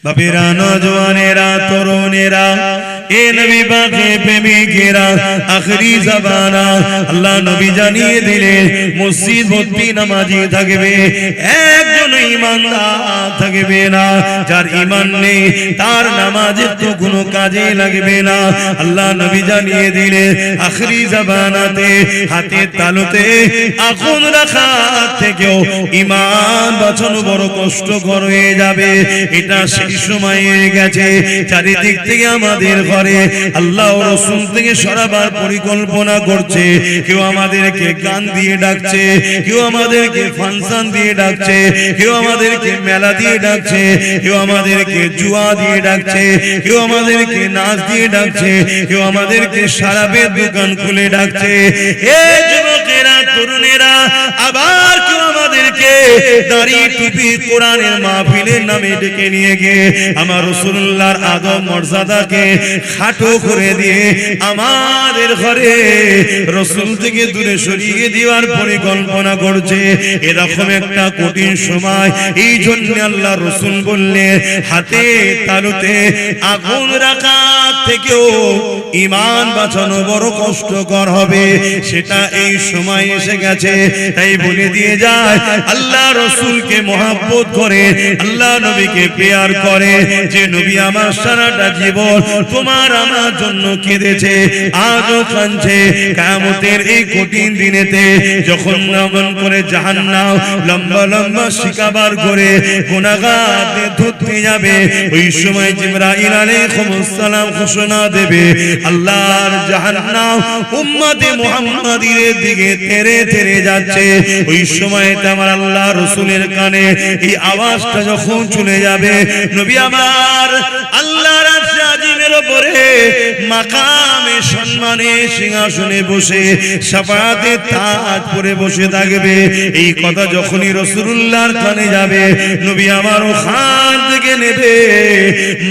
বাপেরা, নওজওয়ানেরা, তরুণেরা, এ নবী পাকের প্রেমিকেরা, আখরি জামানা আল্লাহ নবী জানিয়ে দিলেন মসজিদ ভর্তি নামাজি থাকবে, একজন ঈমানদার থাকবে না। যার ঈমান নেই তার নামাজের তো কোনো কাজে লাগবে না। আল্লাহ নবী জানিয়ে দিলেন আখরি জামানাতে হাতের তালুতে আগুন রাখা থেকেও ঈমান বাঁচানো বড় কষ্টকর হয়ে যাবে। এটা সেই সময় গেছে চারিদিক থেকে আমাদের ঘরে আল্লাহ ও রাসূল থেকে সরাবার পরিকল্পনা করছে। কেউ আমাদেরকে গান দিয়ে ডাকছে, কেউ আমাদেরকে ফাংশন দিয়ে ডাকছে, কেউ আমাদেরকে মেলা দিয়ে ডাকছে, কেউ আমাদেরকে জুয়া দিয়ে ডাকছে, কেউ আমাদেরকে নাচ দিয়ে ডাকছে, কেউ আমাদেরকে শরাবের দোকান খুলে ডাকছে। এই যুবকেরা, তরুণেরা, আবার কেউ আমাদেরকে দাড়ি টুপি কোরআনের মাহফিলের নামে ডেকে নিয়ে গিয়ে আমার রাসূলুল্লাহর আদব মর্যাদাকে খাটো করে দিয়ে আমাদের ঘরে রাসূল থেকে দূরে সরিয়ে দেওয়ার পরিকল্পনা করছে। এরকম একটা কঠিন সময়, এই জন্য আল্লাহ রাসূল বললেন হাতে তালুতে আগুন রাখা থেকেও ঈমান বাঁচানো বড় কষ্টকর হবে। সেটা এই সময় এসে গেছে। তাই বলে দিয়ে যায় আল্লাহ রাসূলকে মহব্বত করে, আল্লাহ নবীকে প্যার করে, যে নবী আমার সারাটা জীবন তোমার আমার জন্য কেঁদেছে, আজও কাঁদছে। কিয়ামতের এই কঠিন দিনেতে যখন নামন করে জাহান্নাম লম্বা লম্বা শিকাবার করে গুনাহগারদের ধরতে যাবে, ওই সময় জিবরাইল আলাইহিস সালাম ঘোষণা দেবে আল্লাহর জাহান্নাম উম্মতে মুহাম্মাদির দিকে তেরে তেরে যাচ্ছে। ওই সময়টা আমার আল্লাহ রাসূলের কানে এই আওয়াজটা যখন চলে যাবে, নবী আমার আল্লাহর আরশে আজিমের উপরে মাকামে সম্মানে সিংহাসনে বসে শাফাআতের তাজ পরে বসে থাকবে। এই কথা যখনই রাসূলুল্লাহর কানে যাবে, নবী আমার ওখান থেকে নেবে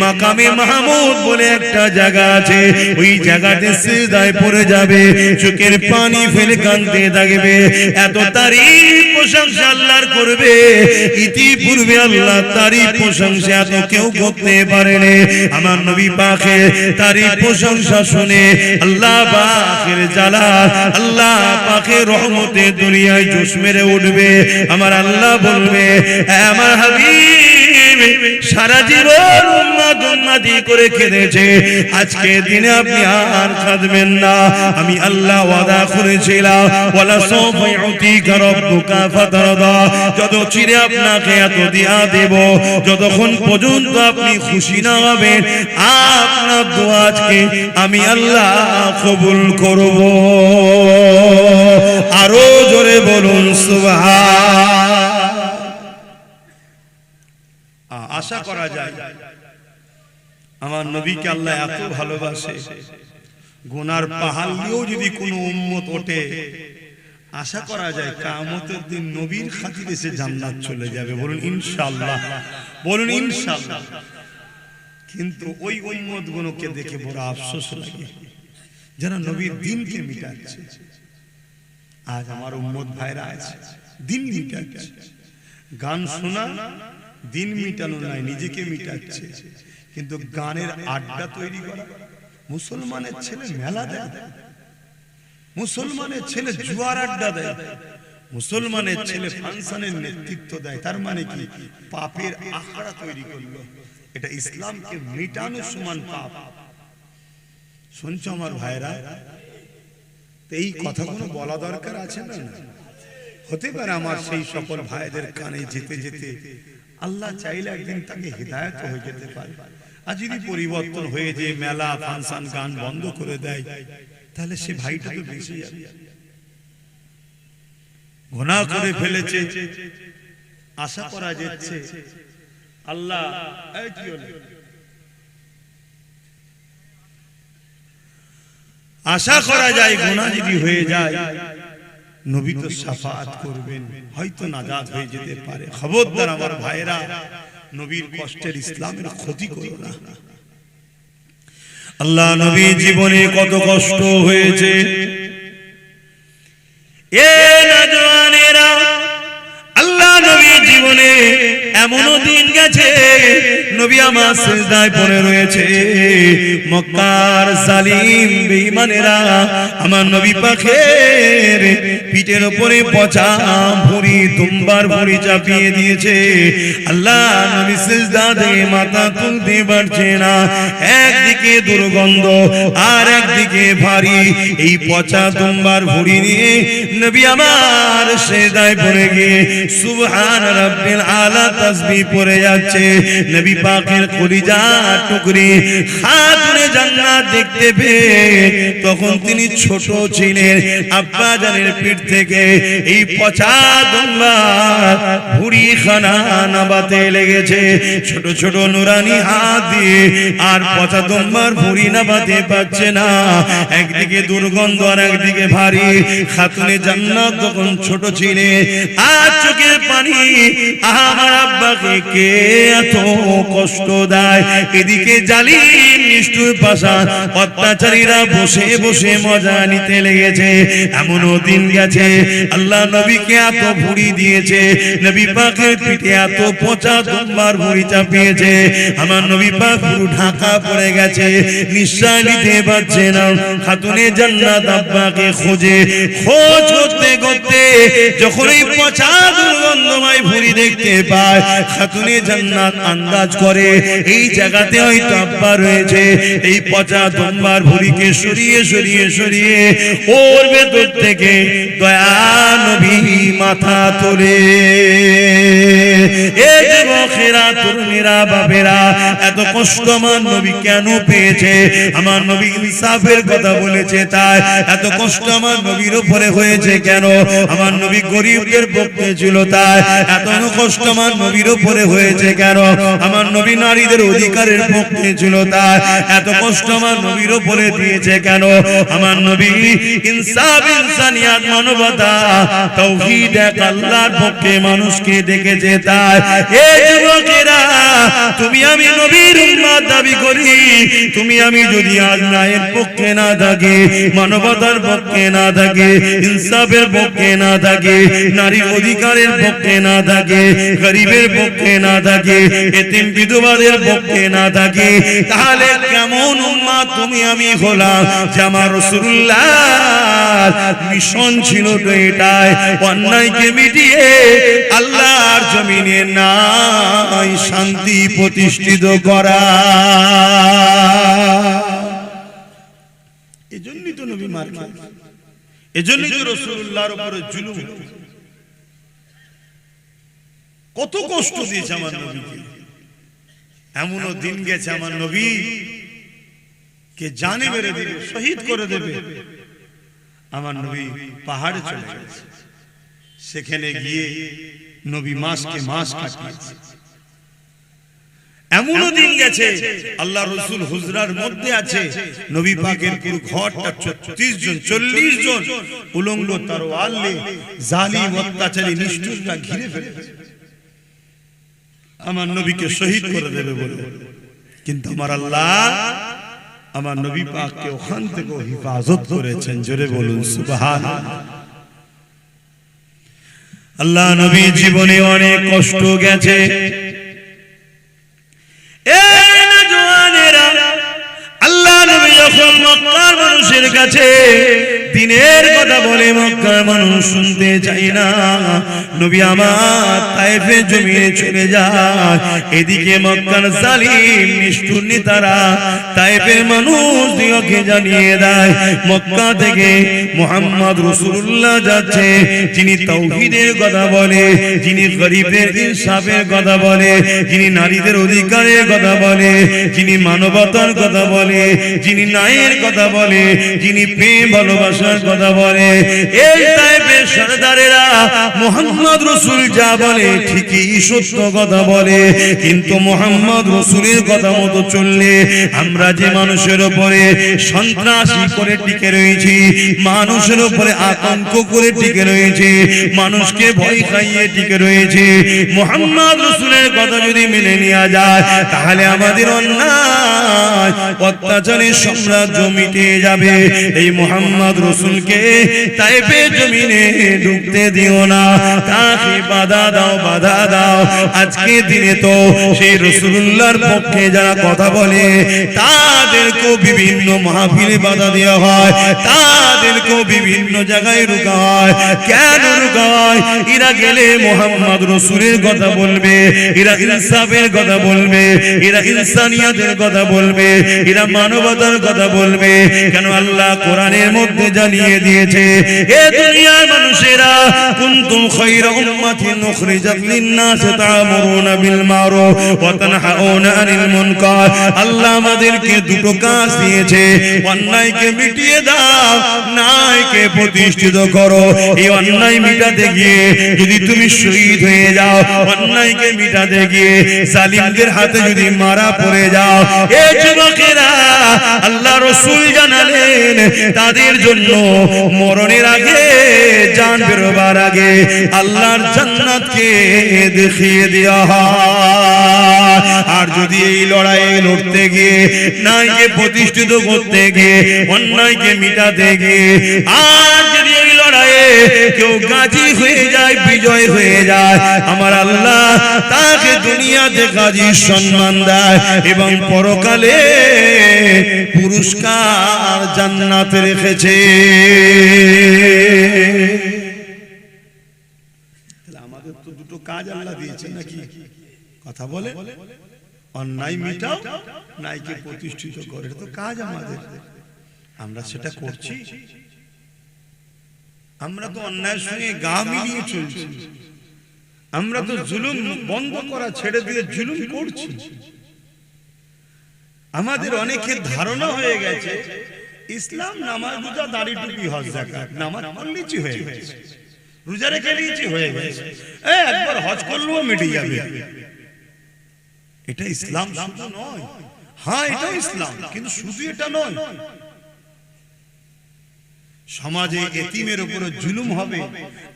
মাকামে মাহমুদ বলে একটা জায়গা আছে, ওই জায়গাতে সিজদায় পড়ে যাবে, চোখের পানি ফেলে কাঁদতে থাকবে। এত তারিফ প্রশংসা আল্লাহর করবে, ইতিপূর্বে আল্লাহ তারিফ প্রশংসা এত কেউ করতে পারেনি। আমার নবী পাকের তারিফ প্রশংসা শুনে আল্লাহ পাকের জালাল, আল্লাহ পাকের রহমতে দুনিয়ায় জোশ মেরে উঠবে। আমার আল্লাহ বলবে আমার হাবিব সারা জীবন উম্মত উম্মতি করে কেঁদেছে, আজকে দিনে আপনি আর কাঁদবেন না। আমি আল্লাহ ওয়াদা করেছিলাম ওয়ালা সাওফা ইউতিকা রাব্বুকা ফাতারদা, যত চিরে আপনাকে এত দিয়া দেব যতক্ষণ পর্যন্ত আপনি খুশি না হবেন, আপনার দোয়া আজকে আমি আল্লাহ কবুল করব। আরো জোরে বলুন সুবহান। আশা করা যায় আমার নবীকে আল্লাহ এত ভালোবাসে, গুনার পাহাড় নিয়েও যদি কোনো উম্মত ওঠে, আশা করা যায় কিয়ামতের দিন নবীর খাতিরে সে জান্নাত চলে যাবে। বলুন ইনশাআল্লাহ, বলুন ইনশাআল্লাহ। কিন্তু ওই উম্মত গুলোকে দেখে বড় আফসোস লাগে যারা নবীর দ্বীনকে মিটাচ্ছে। আজ আমার উম্মত ভাইরা আছে দ্বীন মিটাচ্ছে, গান শোনা দিন মিটানো নাই, নিজেকে মিটাচ্ছে। কিন্তু গানের আড্ডা তৈরি করা, মুসলমানের ছেলে মেলা দেয়, মুসলমানের ছেলে জুয়ার আড্ডা দেয়, মুসলমানের ছেলে ফাংশনের নেতৃত্ব দেয়, তার মানে কি পাপের আখড়া তৈরি করলো। এটা ইসলামকে মিটানোর সমান পাপ। শুনছো আমার ভাইরা? এই কথাগুলো বলা দরকার আছে না? হতে পারে আমার সেই সকল ভাইদের কানে যেতে যেতে আল্লাহ চাইলে একদিন তাকে হিদায়াত হয়ে যেতে পারে। আর যদি পরিবর্তন হয়ে যে মেলা ফাংশন গান বন্ধ করে দেয়, তাহলে সে ভাইটা তো বেঁচে যাবে। গুনাহ করে ফেলেছে, আশা করা যাচ্ছে আল্লাহ আশা করা যায় গুনাহ যদি হয়ে যায় নবী তো শাফাআত করবেন, হয়তো নাজাত হয়ে যেতে পারে। খবরদার আমার ভাইরা, নবীর কষ্টের ইসলামের ক্ষতি করো না। আল্লাহ নবী জীবনে কত কষ্ট হয়েছে, এ নওজওয়ানেরা, আল্লাহ নবী জীবনে এমনও দিন গেছে নবী আমার সিজদায় পড়ে রয়েছে, মক্কার জালিম বেঈমানেরা আমার নবী পাকের পিঠের উপরে পচা ভুঁড়ি দুম্বার ভুঁড়ি চাপিয়ে দিয়েছে। আল্লাহ নবী সিজদা থেকে মাথা তুলতে পারছে না, একদিকে দুর্গন্ধ আর একদিকে ভারী এই পচা দুম্বার ভুঁড়ি নিয়ে নবী আমার সিজদায় পড়ে গিয়ে সুবহান রাব্বিল আলা তাসবিহ পড়ে যাচ্ছে। নবী পাকের কলিজা টুকরি খাতুনে জান্নাত দেখতে পেয়ে তখন তিনি ছোট ছিলেন, আব্বা জানের পিঠ থেকে এই পচা দুম্বার ভুঁড়ি খানা নাবাতে লেগেছে। ছোট ছোট নুরানি হাত দিয়ে আর পচা দুম্বার ভুঁড়ি নাবাতে পারছে না, একদিকে দুর্গন্ধ আর একদিকে ভারী। খাতুনে জান্নাত তখন ছোট ছিলেন, আর চোখের পানি আমার আব্বাকে কে এত কষ্ট দেয়। এদিকে জালিম নিষ্ঠুর পাশা অত্যাচারীরা বসে বসে মজা নিতে লেগেছে। এমনও দিন গেছে আল্লাহ নবীকে এত ভুঁড়ি দিয়েছে, নবী পাকের পিঠে এত পচা দুম্বার ভুঁড়ি চাপিয়েছে, আমার নবী পাক পুরো ঢাকা পড়ে গেছে, নিঃশ্বাস নিতে পারছে না। খাতুনে জান্নাত আব্বাকে খোঁজে, খোঁজ করতে করতে যখন এই পচা দুর্গন্ধময় ভুঁড়ি দেখতে পায়, খাতুনে জান্নাত আন্দাজ করে এই জায়গাতে হয়তো আব্বা রয়েছে। এই পচা দুম্বার ভুঁড়িকে সরিয়ে সরিয়ে সরিয়ে ওর ভেতর থেকে দয়া নবী মাথা তোলে। এ যুবকেরা, তরুণীরা, বাপেরা, এত কষ্ট আমার নবী কেন পেয়েছে? আমার নবী ইনসাফের কথা বলেছে তাই। এত কষ্ট আমার নবীর উপরে হয়েছে কেন? আমার নবী গরিবদের পক্ষে ছিল তাই। এত কষ্ট আমার নবীর উপরে হয়েছে কেন? আমার নবী নারীদের অধিকারের পক্ষে ছিল তাই। এত কষ্ট আমার নবীর উপরে দিয়েছে কেন? আমার নবী ইনসাফ, ইনসানিয়াত, মানবতা, তাওহীদ, এক আল্লাহর পক্ষে মানুষকে ডেকেছে তাই। এই যুবকেরা, তুমি আমি নবীর উম্মত দাবি করি, তুমি আমি যদি আজ ন্যায়ের পক্ষে না থাকি, মানবতার পক্ষে না থাকি, ইনসাফের পক্ষে না থাকি, নারীর অধিকারের পক্ষে না থাকি, গরিবের পক্ষে না থাকি, এতিম বিধবাদের পক্ষে না থাকি, তাহলে কেমন উম্মত তুমি আমি হলাম? যে আমার রাসূলুল্লাহ মিশন ছিল তো এটাই, অন্যায়কে মিটিয়ে আল্লাহর জমিনে নাই শান্তি প্রতিষ্ঠিত করা। এজন্যই তো নবী মার খেয়েছে, এজন্যই তো রাসূলুল্লাহর উপরে জুলুম, কত কষ্ট দিয়েছে আমার নবীকে। এমনও দিন গেছে আমার নবী কে জানে মেরে দিবে, শহীদ করে দেবে। আমার নবী পাহাড়ে চলে গেছে, সেখানে গিয়ে নবী মাসকে মাস কাটিয়েছে। এমনও দিন গেছে আল্লাহ রাসূল হুজরার মধ্যে আছে, নবী পাকের পুরো ঘরটা 36 জন 40 জন উলঙ্গ তরোয়াল নিয়ে জালিম অত্যাচারী নিষ্ঠুররা ঘিরে ফেলেছে আমার নবীকে শহীদ করে দেবে বলে। কিন্তু আমার আল্লাহ আমার নবী পাককে ওখান থেকে হিফাজত করেছেন। জোরে বলুন সুবহানাল্লাহ। আল্লাহ নবী জীবনে অনেক কষ্ট গেছে। আল্লাহ নবী যখন মক্কার মানুষের কাছে দিনের কথা বলে, মক্কার মানুষ শুনতে চায় না। নবী আমার তায়েফের জমিনে চলে যায়। এদিকে মক্কার জালিম নিষ্ঠুর নেতারা তায়েফের মানুষদিগকে জানিয়ে দেয়, মক্কা থেকে মুহাম্মদ রাসূলুল্লাহ যাচ্ছে, যিনি তাওহীদের কথা বলে, যিনি গরিবের ইনসাফের কথা বলে, যিনি নারীদের অধিকারের কথা বলে, যিনি মানবতার কথা বলে, যিনি ন্যায়ের কথা বলে, যিনি প্রেম ভালোবাসার কথা বলে। এই তায়েফের সরদারেরা মুহাম্মদ রাসূল যা বলে ঠিকই সত্য কথা বলে, কিন্তু মুহাম্মদ রাসূলের কথা মতো চললে আমরা যে মানুষের উপরে সন্ত্রাসী করে টিকে রয়েছি, মানুষের উপরে আতঙ্ক করে টিকে রয়েছে, মানুষকে ভয় খাইয়ে টিকে রয়েছে, মুহাম্মদ রাসূলের কথা যদি মেনে নেওয়া যায় তাহলে আমাদের অন্যায় অন্যায় অত্যাচারের সাম্রাজ্য মিটে যাবে। এই মুহাম্মদ রাসূলকে তায়েফে জমিনে ঢুকতে দিও না, তাকে বাধা দাও, বাধা দাও। আজকে দিনে তো সেই রাসূলুল্লাহর পক্ষে যারা কথা বলে তাদেরকে বিভিন্ন মাহফিলে বাধা দেওয়া হয়, তাদেরকে বিভিন্ন জায়গায় রোকা হয়। কেন রোকা হয়? এরা গেলে মুহাম্মদ রাসূলের কথা বলবে, এরা ইনসাফের কথা বলবে, এরা ইনসানিয়াতের কথা বলবে, এরা মানবতার কথা বলবে। কেন? আল্লাহ কোরআনের মধ্যে জানিয়ে দিয়েছে, এ দুনিয়ার মানুষেরা কুনতুম খায়রা উম্মাতিন উখরিজাত লিন-নাস তা'মুরুনা বিল মারুফ ওয়া তানহাউনা আনিল মুনকার। আল্লাহ আমাদেরকে দুটো কাজ দিয়েছে, অন্যায়কে মিটিয়ে দাও, ন্যায়কে প্রতিষ্ঠিত করো। এই অন্যায় মিটাতে গিয়ে যদি তুমি শহীদ হয়ে যাও, অন্যায়কে মিটাতে গিয়ে জালিমদের হাতে যদি মারা পড়ে যাও, এ যুবকেরা আল্লাহ রাসূল জানালেন তাদের জন্য মরণের আগে, জান বেরোবার আগে আল্লাহর জান্নাতকে দেখিয়ে দেওয়া হয়। আর যদি এই লড়াইয়ে লড়তে গিয়ে, ন্যায়কে প্রতিষ্ঠিত করতে গিয়ে, অন্যায়কে মিটাতে গিয়ে আর যদি এই লড়াইয়ে কেউ গাজী হয়ে যায়, বিজয় হয়ে যায়, আমার আল্লাহ তাকে দুনিয়াতে গাজীর সম্মান দেয় এবং পরকালে পুরস্কার জান্নাতে রেখেছে। আমাদের তো দুটো কাজ আল্লাহ দিয়েছে নাকি? কথা বলে, অন্যায় মিটাও, ন্যায়কে প্রতিষ্ঠিত করে, তো কাজ আমাদের। আমরা সেটা করছি? আমরা তো অন্যায়ের সঙ্গে গা মিলিয়ে চলছি। আমরা তো জুলুম বন্ধ করা ছেড়ে দিয়ে জুলুম করছি। আমাদের অনেকের ধারণা হয়ে গেছে ইসলাম নামাজ, রোজা, দাড়ি, টুপি, হজ, যাকাত, নামাজ পড়লেই হয়ে গেছে, রোজা রেখে নিয়েছি হয়ে গেছে, একবার হজ করলেও মিটে যাবে। এটা ইসলাম শুধু নয়। হ্যাঁ, এটা ইসলাম, কিন্তু শুধু এটা নয়। সমাজে এতিমের উপরে জুলুম হবে,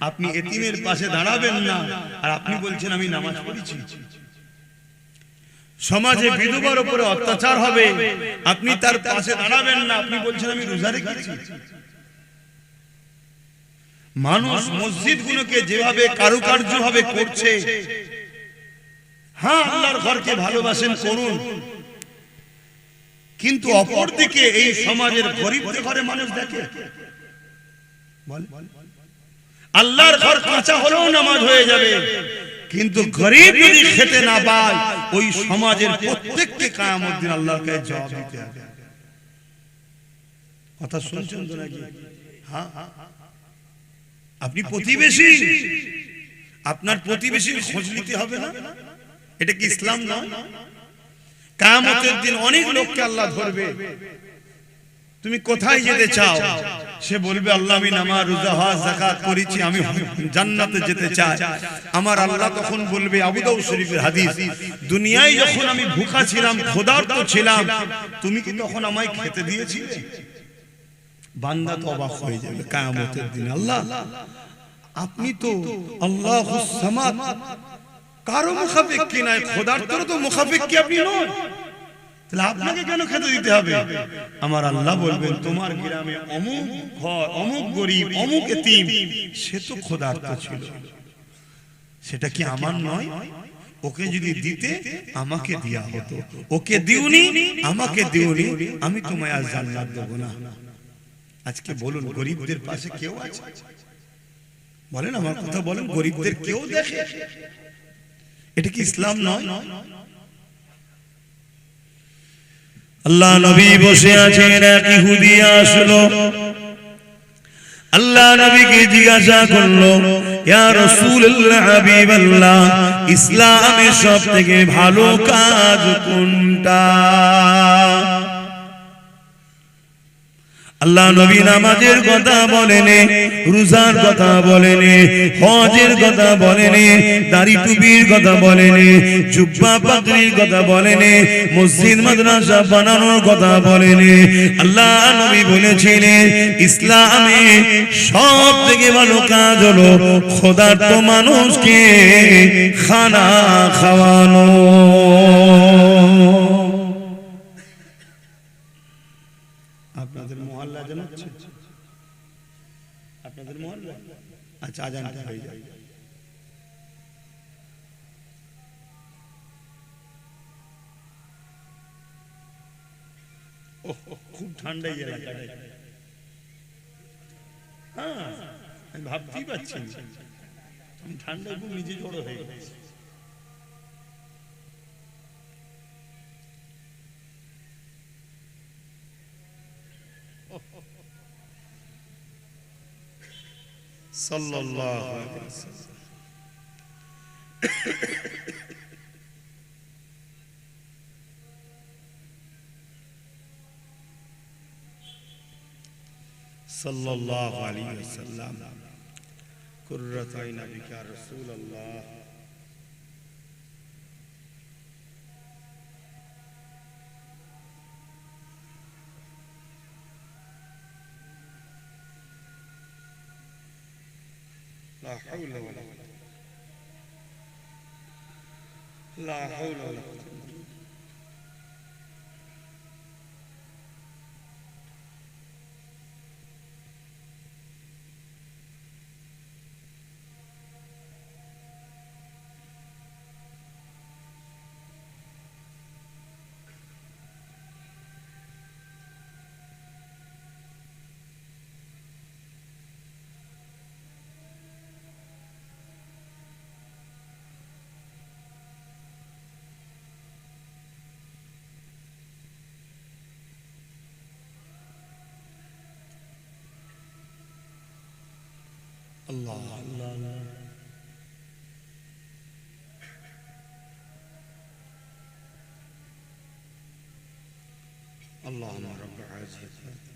আপনি এতিমের পাশে দাঁড়াবেন না, আর আপনি বলছেন আমি নামাজ পড়েছি। সমাজে বিধবার উপরে অত্যাচার হবে, আপনি তার পাশে দাঁড়াবেন না, আপনি বলছেন আমি রোজা রেখেছি। মানুষ মসজিদগুলোকে যেভাবে কারুকার্য ভাবে করছে, হ্যাঁ আল্লাহর ঘরকে ভালোবাসেন, করুন, কিন্তু অপরদিকে এই সমাজের গরিবদের ঘরে মানুষ দেখে, আল্লাহর ঘর কাঁচা হলেও নামাজ হয়ে যাবে, কিন্তু গরিব যদি খেতে না পায়, ওই সমাজের প্রত্যেককে কিয়ামত দিন আল্লাহর কাছে জবাব দিতে হবে। কথা শুনছেন তো নাকি? হ্যাঁ, আপনি প্রতিবেশী, আপনার প্রতিবেশীর খোঁজ নিতে হবে না? এটা কি ইসলাম নয়? কিয়ামতের দিন অনেক লোককে আল্লাহ ধরবে, তুমি কোথায় যেতে চাও? সে বলবে আল্লাহ আমি নামাজ, রোজা, হজ, যাকাত করেছি, আমি জান্নাতে যেতে চাই। আমার আল্লাহ তখন বলবে, আবু দাউদ শরীফের হাদিস, দুনিয়ায় যখন আমি ভুখা ছিলাম, ক্ষুধার্ত ছিলাম, তুমি কি তখন আমায় খেতে দিয়েছিলে? বান্দা তো অবাক হয়ে যাবে কিয়ামতের দিন, আল্লাহ আপনি তো আল্লাহুস সামাদ, কারো মুখাপেক্ষী নাই, ক্ষুধার্তর তো মুখাপেক্ষী আপনি নন, তাহলে আপনাকে কেন খেতে দিতে হবে? আমার আল্লাহ বলবেন, তোমার গ্রামে অমুক ঘর, অমুক গরিব, অমুক এতিম, সে তো ক্ষুধার্ত ছিল, সেটা কি আমার নয়? ওকে যদি দিতে আমাকে দেয়া হতো, ওকে দিওনি, আমাকে দিওনি, আমি তোমায় আজ জান্নাত দেব না। আজকে বলুন, গরিবদের পাশে কেউ আছে? বলেন, আমার কথা বলেন, গরিবদের কেউ দেখে? এটা কি ইসলাম নয়? আল্লাহ নবী বসে আছেন, এক ইহুদি আসলো, আল্লাহ নবীকে জিজ্ঞাসা করলো, ইয়া রাসূলুল্লাহ, হাবিবাল্লাহ, ইসলামের সবথেকে ভালো কাজ কোনটা? আল্লাহ নবী নামাজের কথা বলেন, রোজার কথা বলেন, হজের কথা বলেন, দাড়ি টুপির কথা বলেন, জুব্বা পাগড়ির কথা বলেন, মসজিদ মাদ্রাসা বানানোর কথা বলেন। আল্লাহ নবী বলেছিলেন, ইসলামে সব থেকে ভালো কাজ হলো ক্ষুধার্ত মানুষকে খানা খাওয়ানো। আজান হচ্ছে আপনাদের মহল্লা? আচ্ছা, আজানটা হয়ে যায়। খুব ঠান্ডা এই এলাকাটায়। হ্যাঁ, আমি ভাবতেই পারছি আমি ঠান্ডায় খুব নিজে জড়ো হয়ে গেছি। সাল্লাল্লাহু আলাইহি ওয়াসাল্লাম। সাল্লাল্লাহু আলাইহি ওয়াসাল্লাম। কুররাত আইনা বিকা রাসূলুল্লাহ। لا حول ولا قوة لا حول ولا قوة. الله الله الله. اللهم رب هذه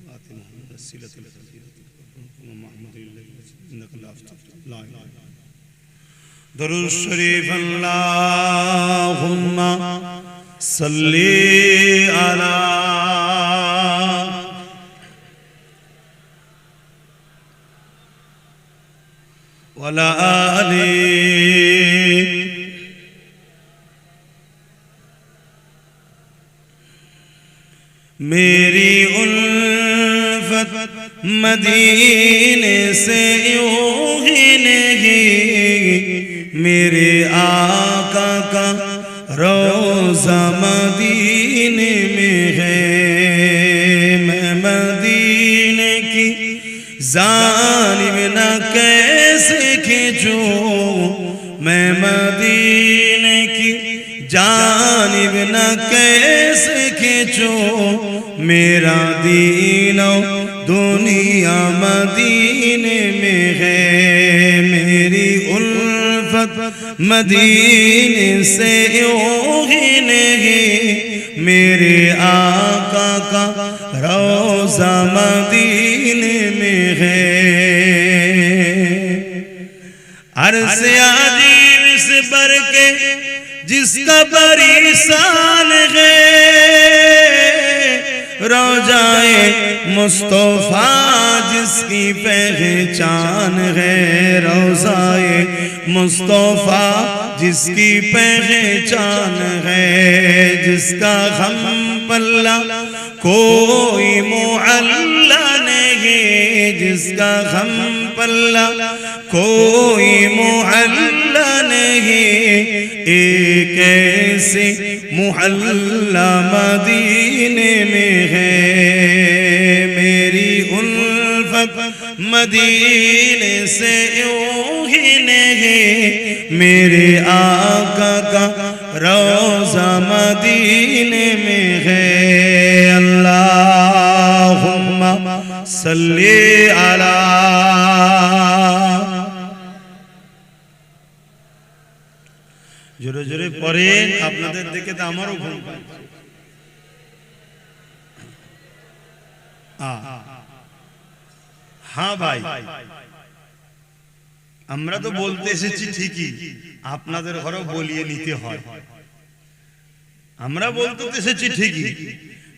الآت محمد الوسيلة والفضيلة ومحمد إنك لا أفتح لا إله إلا أنت. درود شريف اللهم صل على ولا آله मेरी उल्फत मदीने से यूं ही नहीं, मेरे आका का रोज़ा मदीने में है। मैं मदीने की जानिब न कैसे खींचूं, मैं मदीने की जानिब न कैसे खींचूं, मेरा दीनो दुनिया मदीने में है। मेरी उल्फत मदीने से यूं ही नहीं, मेरे आका का रोज़ा मदीने में है। अर्ज़ अजीब से बढ़ के जिसका बड़ी शान है, रोज़ाए मुस्तफ़ा जिसकी पहचान है। रोज़ाए मुस्तफ़ा जिसकी पहचान है, जिसका हम पल्ला कोई मुअल्ला नहीं, जिसका हम पल्ला कोई मुअल्ला नहीं, एक ऐसे मुहल्ला मदीने में है। मेरी उल्फत मदीने से यूं ही नहीं, मेरे आका का रोज़ा मदीने में है। अल्लाहुम्मा सल्ली अला জোরে জোরে পড়েন, আপনাদের দেখে তো আমারও ঘুম পাচ্ছে। হ্যাঁ ভাই, আমরা তো বলতে এসেছি ঠিকই, আপনাদের ঘরেও বলিয়ে নিতে হয়। আমরা বলতে এসেছি ঠিকই,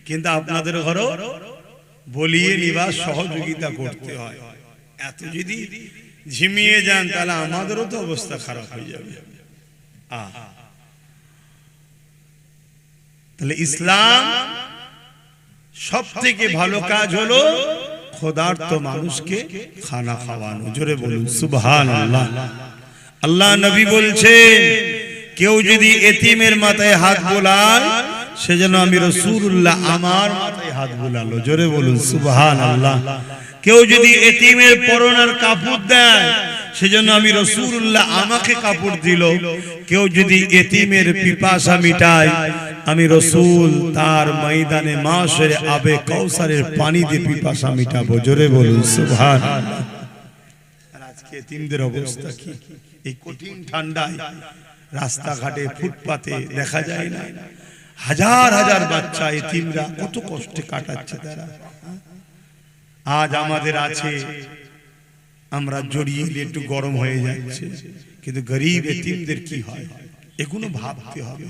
কিন্তু আপনাদের ঘরেও বলিয়ে নিবার সহযোগিতা করতে হয়। এত যদি ঝিমিয়ে যান তাহলে আমাদেরও তো অবস্থা খারাপ হয়ে যাবে। তাহলে ইসলাম সব থেকে ভালো কাজ হলো ক্ষুধার্ত মানুষকে খানা খাওয়ানো। জোরে বলুন সুবহানাল্লাহ। আল্লাহ নবী বলছেন কেউ যদি এতিমের মাথায় হাত বোলায় সেজন্য আমি রাসূলুল্লাহ আমার মাথায় হাত বোলালো। জোরে বলুন সুবহানাল্লাহ। কেউ যদি এতিমের পরনের কাপড় দেয় সেজন্য আমি রাসূলুল্লাহ আমাকে কাপড় দিল। কেউ যদি এতিমের পিপাসা মিটায় আমি রাসূল তার ময়দানে মাশরে আবে কাউসারের পানি দিয়ে পিপাসা মিটাবো। জোরে বলুন সুবহানাল্লাহ। আর আজকে এতিমদের অবস্থা কি? এই কঠিন ঠান্ডায় রাস্তাঘাটে ফুটপাতে দেখা যায় না হাজার হাজার বাচ্চা এতিমরা কত কষ্টে কাটাচ্ছে তারা। আজ আমাদের আছে আমরা জড়িয়ে একটু গরম হয়ে যাচ্ছে, কিন্তু গরিব এতিমদের কি হয় এগুলো ভাবতে হবে।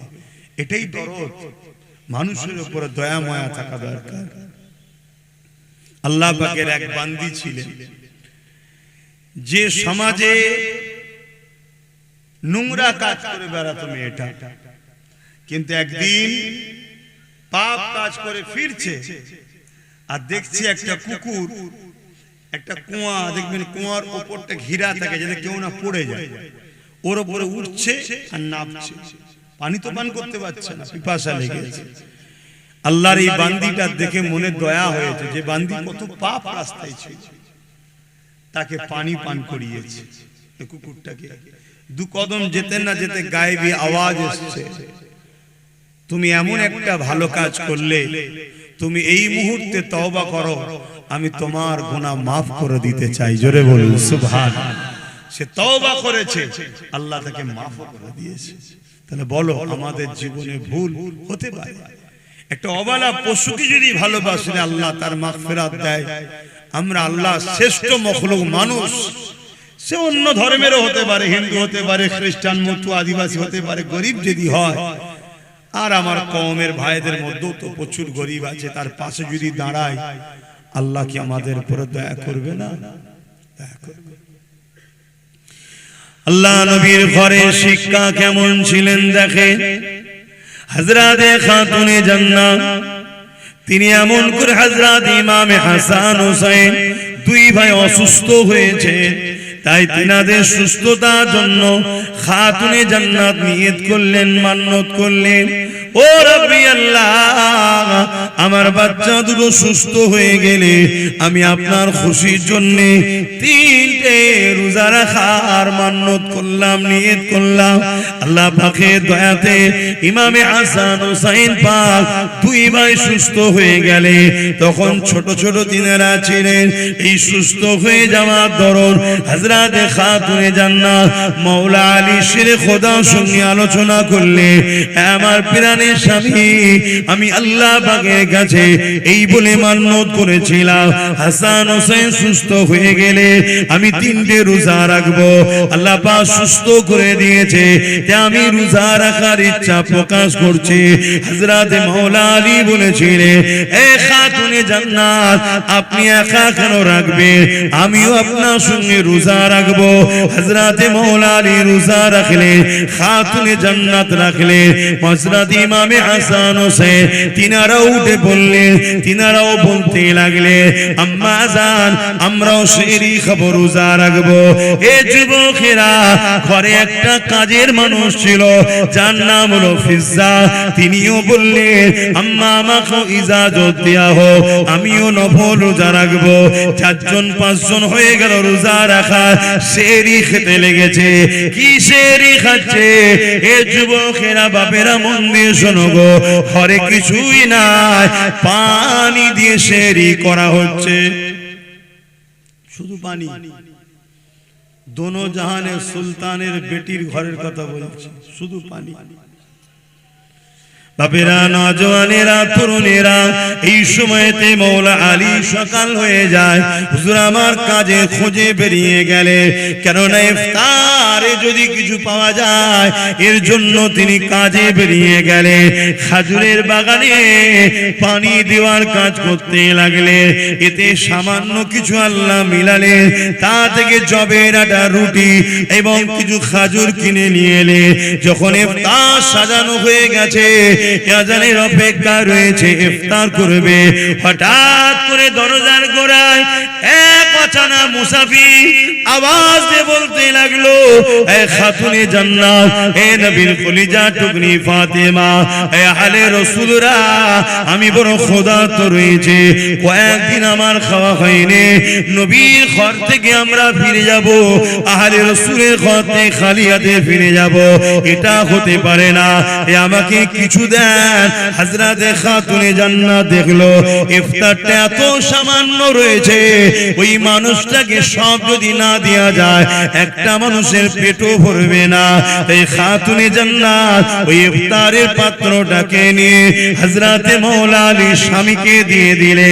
এটাই দরদ, মানুষের উপর দয়া মায়া থাকা দরকার। আল্লাহ পাকের এক বান্দি ছিলেন যে সমাজে নোংরা কাজ করে বেড়াতো মেয়েটা, কিন্তু একদিন পাপ কাজ করে ফিরছে আর দেখছে একটা কুকুর একটা কুয়া, দেখবেন কুয়ার উপরটা ঘিরা থাকে যাতে কেউ না পড়ে যায়, ওর উপরে উঠছে আর নামছে। পানি তো পান করতে পারছে না, পিপাসা লেগেছে। আল্লাহর এই বান্দিটা দেখে মনে দয়া হয়েছে যে বান্দি কত পাপ রাস্তায় ছিল, তাকে পানি পান করিয়েছে। কুকুরটাকে দু কদম যেতে না যেতে গায়েবী আওয়াজ এসছে, তুমি এমন একটা ভালো কাজ করলে, তুমি এই মুহূর্তে তওবা করো, আমি তোমার গুনাহ মাফ করে দিতে চাই। জোরে বলুন সুবহানাল্লাহ। সে তওবা করেছে, আল্লাহ তাকে মাফ করে দিয়েছে। তাহলে বলো আমাদের জীবনে ভুল হতে পারে। একটা অবলা পশুকে যদি ভালোবাসলে আল্লাহ তার মাগফিরাত দেয়। আমরা আল্লাহ শ্রেষ্ঠ মখলুক মানুষ, সে অন্য ধর্মেরও হতে পারে, হিন্দু হতে পারে, খ্রিস্টান, মতু, আদিবাসী হতে পারে, গরিব যদি হয়। আর আমার কওমের ভাইদের মধ্যেও তো প্রচুর গরিব আছে, তার পাশে যদি দাঁড়ায় আল্লাহ কি আমাদের উপর দয়া করবে না? দয়া করবে। আল্লাহ নবীর ঘরে শিক্ষা কেমন ছিলেন দেখেন। হযরতে খাতুনে জান্নাত তিনি এমন করে হযরত ইমামে হাসান হুসাইন দুই ভাই অসুস্থ হয়েছে, তাই তিনাদের সুস্থতার জন্য খাতুনে জান্নাত নিয়ত করলেন, মান্নত করলেন, ও রব্বি আল্লাহ আমার বাচ্চা দুটো সুস্থ হয়ে গেলে আমি আপনার খুশির জন্য 3টে রোজা রাখার মান্নত করলাম, নিয়ত করলাম। আল্লাহ পাকের দয়াতে ইমামে হাসান হুসাইন পাক দুই ভাই সুস্থ হয়ে গেলে, তখন ছোট ছোট দিনেরা ছিলেন। এই সুস্থ হয়ে যাওয়ার দরুন হযরতে খাতুনে জান্নাত মাওলা আলী শের খোদার সঙ্গে আলোচনা করলে, আমার প্রাণের স্বামী আমি আল্লাহ পাকের কাছে এই বলে মান্নত করেছিলাম, হাসান হোসেন সুস্থ হয়ে গেলে আমি 3টে রোজা রাখবো। আল্লাহ পাক সুস্থ করে দিয়েছে, আমি রোজা রাখার ইচ্ছা প্রকাশ করছি। হযরতে মাওলা আলী বলেছিলেন, এ খাতুনে জান্নাত আপনি একা কেন রাখবেন, আমিও আপনার সঙ্গে রোজা রাখবো। হযরতে মাওলা আলী রোজা রাখলে, খাতুনে জান্নাত রাখলে, হযরত ইমামে হাসান হোসেন তিনারাও উঠে পড়লেন, তিনারাও বলতে লাগলে, আম্মা জান আমরাও সেহরি খাবো, রোজা রাখবো। এ যুবকেরা, ঘরে একটা কাজের মানুষ ছিল যার নাম হলো ফিজ্জা, তিনিও বললেন, আম্মা আমাকে ইজাজত দেয়া হোক, আমিও নফল রোজা রাখবো। 4জন 5জন হয়ে গেল রোজা রাখা, সেহরি খেতে লেগেছে। কি সেহরি খাচ্ছে? এ যুবকেরা, বাপেরা মন দিয়ে শোনো গো, ঘরে কিছুই নাই, পানি দিয়ে সেহরি করা হচ্ছে, শুধু পানি। দোনো জাহানের সুলতানের বেটির ঘরের কথা বলছি, শুধু পানি। বাপেরা, নওজওয়ানেরা, তরুণেরা, এই সময়তে মাওলা আলী সকাল হয়ে যায়, হুজুর আমার কাজে খোঁজে বেরিয়ে গেলে, কেননা ইফতার আরে যদি কিছু পাওয়া যায়, এর জন্য তিনি কাজে বেরিয়ে গেলেন। খাজুরের বাগানে পানি দেওয়ার কাজ করতে লাগলেন। এতে সামান্য কিছু আল্লাহ মিলালেন, তা থেকে জবের আটা, রুটি এবং কিছু খাজুর কিনে নিয়ে এলে। যখন ইফতার সাজানো হয়ে গেছে, আজানের অপেক্ষা রয়েছে, ইফতার করবে, হঠাৎ করে দরজার গোড়ায় এক অচেনা মুসাফির আওয়াজ দিয়ে বলতে লাগলো, এ খাতুনে জান্নাত, এ নবীর কলিজা টুকরি ফাতেমা, এ আহলে রাসূলরা, আমি বড় ক্ষুধার্ত রয়েছে, কয়েকদিন আমার খাওয়া হয়নি। নবীর ঘর থেকে আমরা ফিরে যাব, আহলে রাসূলের ঘর থেকে খালি হাতে ফিরে যাব, এটা হতে পারে না। এ আমাকে কিছু দেন। হযরতে খাতুনে জান্নাত দেখলো ইফতারটা এত সামান্য রয়েছে, ওই মানুষটাকে সব যদি না দেয়া যায়, একটা মানুষের পেটও ভরবে না। এই খাতুনে জান্নাত ওই ইফতারের পাত্রটাকে নিয়ে হযরতে মাওলা আলী স্বামীকে দিয়ে দিলে,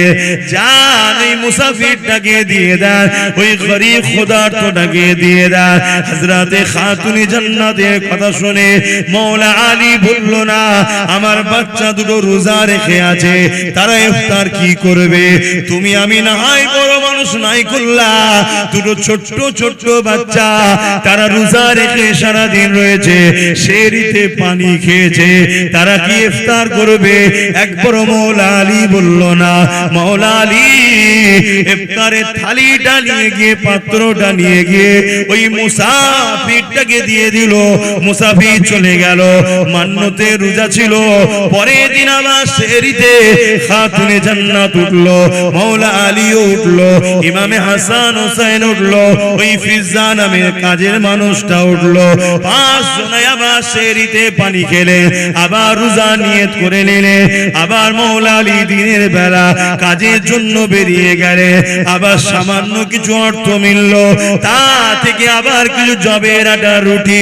যান এই মুসাফিরটাকে দিয়ে দেন, ওই গরীব ক্ষুধার্তটাকে দিয়ে দেন। হযরতে খাতুনে জান্নাতের কথা শুনে মাওলা আলী বলল, না, আমার বাচ্চা দুটো রোজা রেখে আছে, তারা ইফতার কি করবে? তুমি আমি না হয় বড় মানুষ নাই করলা, দুটো ছোট্ট ছোট্ট বাচ্চা, তারা রোজা রেখে সারা দিন রয়েছে, সেহরিতে পানি খেয়েছে, তারা কি ইফতার করবে? একবার মাওলা আলী বলল, না। মাওলা আলী ইফতারের থালিটা নিয়ে গিয়ে, পাত্রটা নিয়ে গিয়ে ওই মুসাফিরটাকে দিয়ে দিল। মুসাফির চলে গেল, মান্যতে রোজা ছিল। পরের দিন আবার সেহরিতে খাতুনে জান্নাত উঠলো, মাওলা আলীও উঠলো, ইমামে হাসান হোসেন উঠলো, ওই ফিজ্জা নামের কাজের মানুষটা উঠলো। 5 জনে আবার সেহরিতে পানি খেলে, আবার রোজা নিয়ত করে নিলে। আবার মাওলা আলী দিনের বেলা কাজের জন্য বেরিয়ে গেলে, আবার সামান্য কিছু অর্থ মিলল, তা থেকে আবার কিছু জবের আটা, রুটি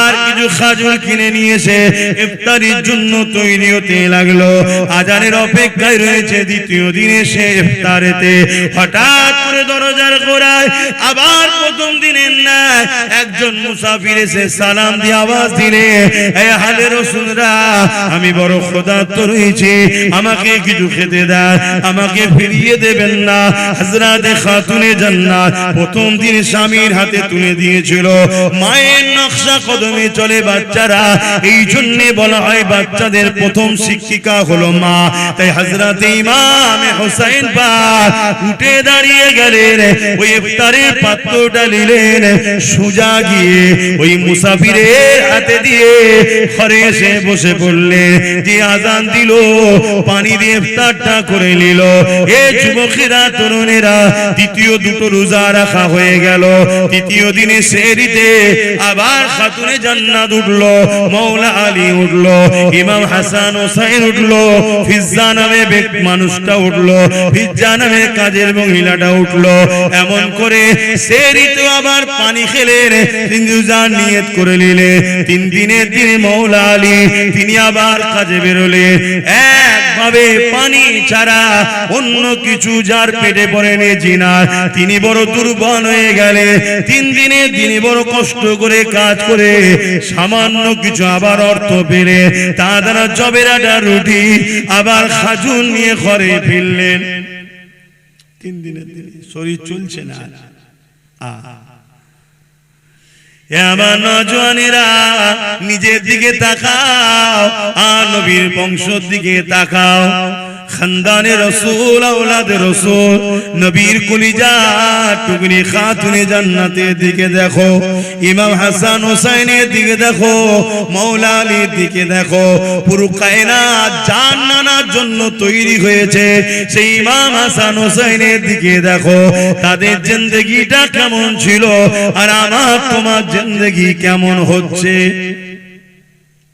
আর কিছু খাজুর কিনে নিয়ে এসে ইফতারির জন্য তৈরি হতে লাগলো। আজানের অপেক্ষায় রয়েছে। দ্বিতীয় দিনে সে ইফতারেতে হঠাৎ করে দরজার গোড়ায় আবার প্রথম দিনের ন্যায় একজন মুসাফির এসে সালাম দিয়ে আওয়াজ দিলে, এ আহলে রাসূলরা, আমি বড় ক্ষুধার্ত রয়েছি, আমাকে কিছু খেতে দেন, আমাকে ফিরিয়ে দেবেন না? হযরতে খাতুনে জান্নাত প্রথম দিন স্বামীর হাতে তুলে দিয়েছিল। মায়ের নকশা কদমে চলে বাচ্চারা, এই জন্য বলা হয় বাচ্চাদের প্রথম শিক্ষিকা হলো মা। তাই হযরতে ইমাম হোসেন পাক উঠে দাঁড়িয়ে গেলেন, ওই ইফতারের পাত্রটা নিলেন, সোজা গিয়ে ওই মুসাফিরের হাতে দিয়ে ঘরে এসে বসে পড়লেন। যে আজান দিল, পানি দিয়ে ইফতারটা করে নিল। এ যুবকেরা, তরুণেরা, দ্বিতীয় দুটো রোজা রাখা হয়ে গেল। তৃতীয় দিনে সেহরিতে আবার খাতুনে জান্নাত উঠলো, মাওলা আলী উঠলো, ইমাম হাসান হোসেন উঠলো, ফিজ্জা নামে মানুষটা উঠলো, ফিজ্জা নামে কাজের মহিলাটা উঠলো। এমন করে সেহরিতে আবার পানি খেলেন, তিন রোজা নিয়ত করে নিলে। 3 দিনের দিনে মাওলা আলী তিনি আবার কাজে বেরোলেন। একভাবে পানি ছাড়া অন্য কিছু যার পেটে পড়েনি জিনার, তিনি বড় দুর্বল হয়ে গেলে। 3 দিনে তিনি বড় কষ্ট করে কাজ করে সামান্য কিছু আবার অর্থ পেলে, তা দ্বারা জবের আটা, রুটি আবার খাজুর নিয়ে ঘরে ফিরলেন। 3 দিনের দিনে শরীর চলছে না। আমার নওজওয়ানেরা, নিজের দিকে তাকাও আর নবীর বংশের দিকে তাকাও। খানদানে রাসূল, আওলাদে রাসূল, নবীর কলিজা টুকরি খাতুনে জান্নাতের দিকে দেখো, ইমাম হাসান হোসেনের দিকে দেখো, মাওলা আলীর দিকে দেখো। পুরো কায়নাত জান্নাতের জন্য তৈরি হয়েছে, সেই ইমাম হাসান হোসেনের দিকে দেখো। তাদের জিন্দেগিটা কেমন ছিল, আর আমার তোমার জিন্দেগি কেমন হচ্ছে।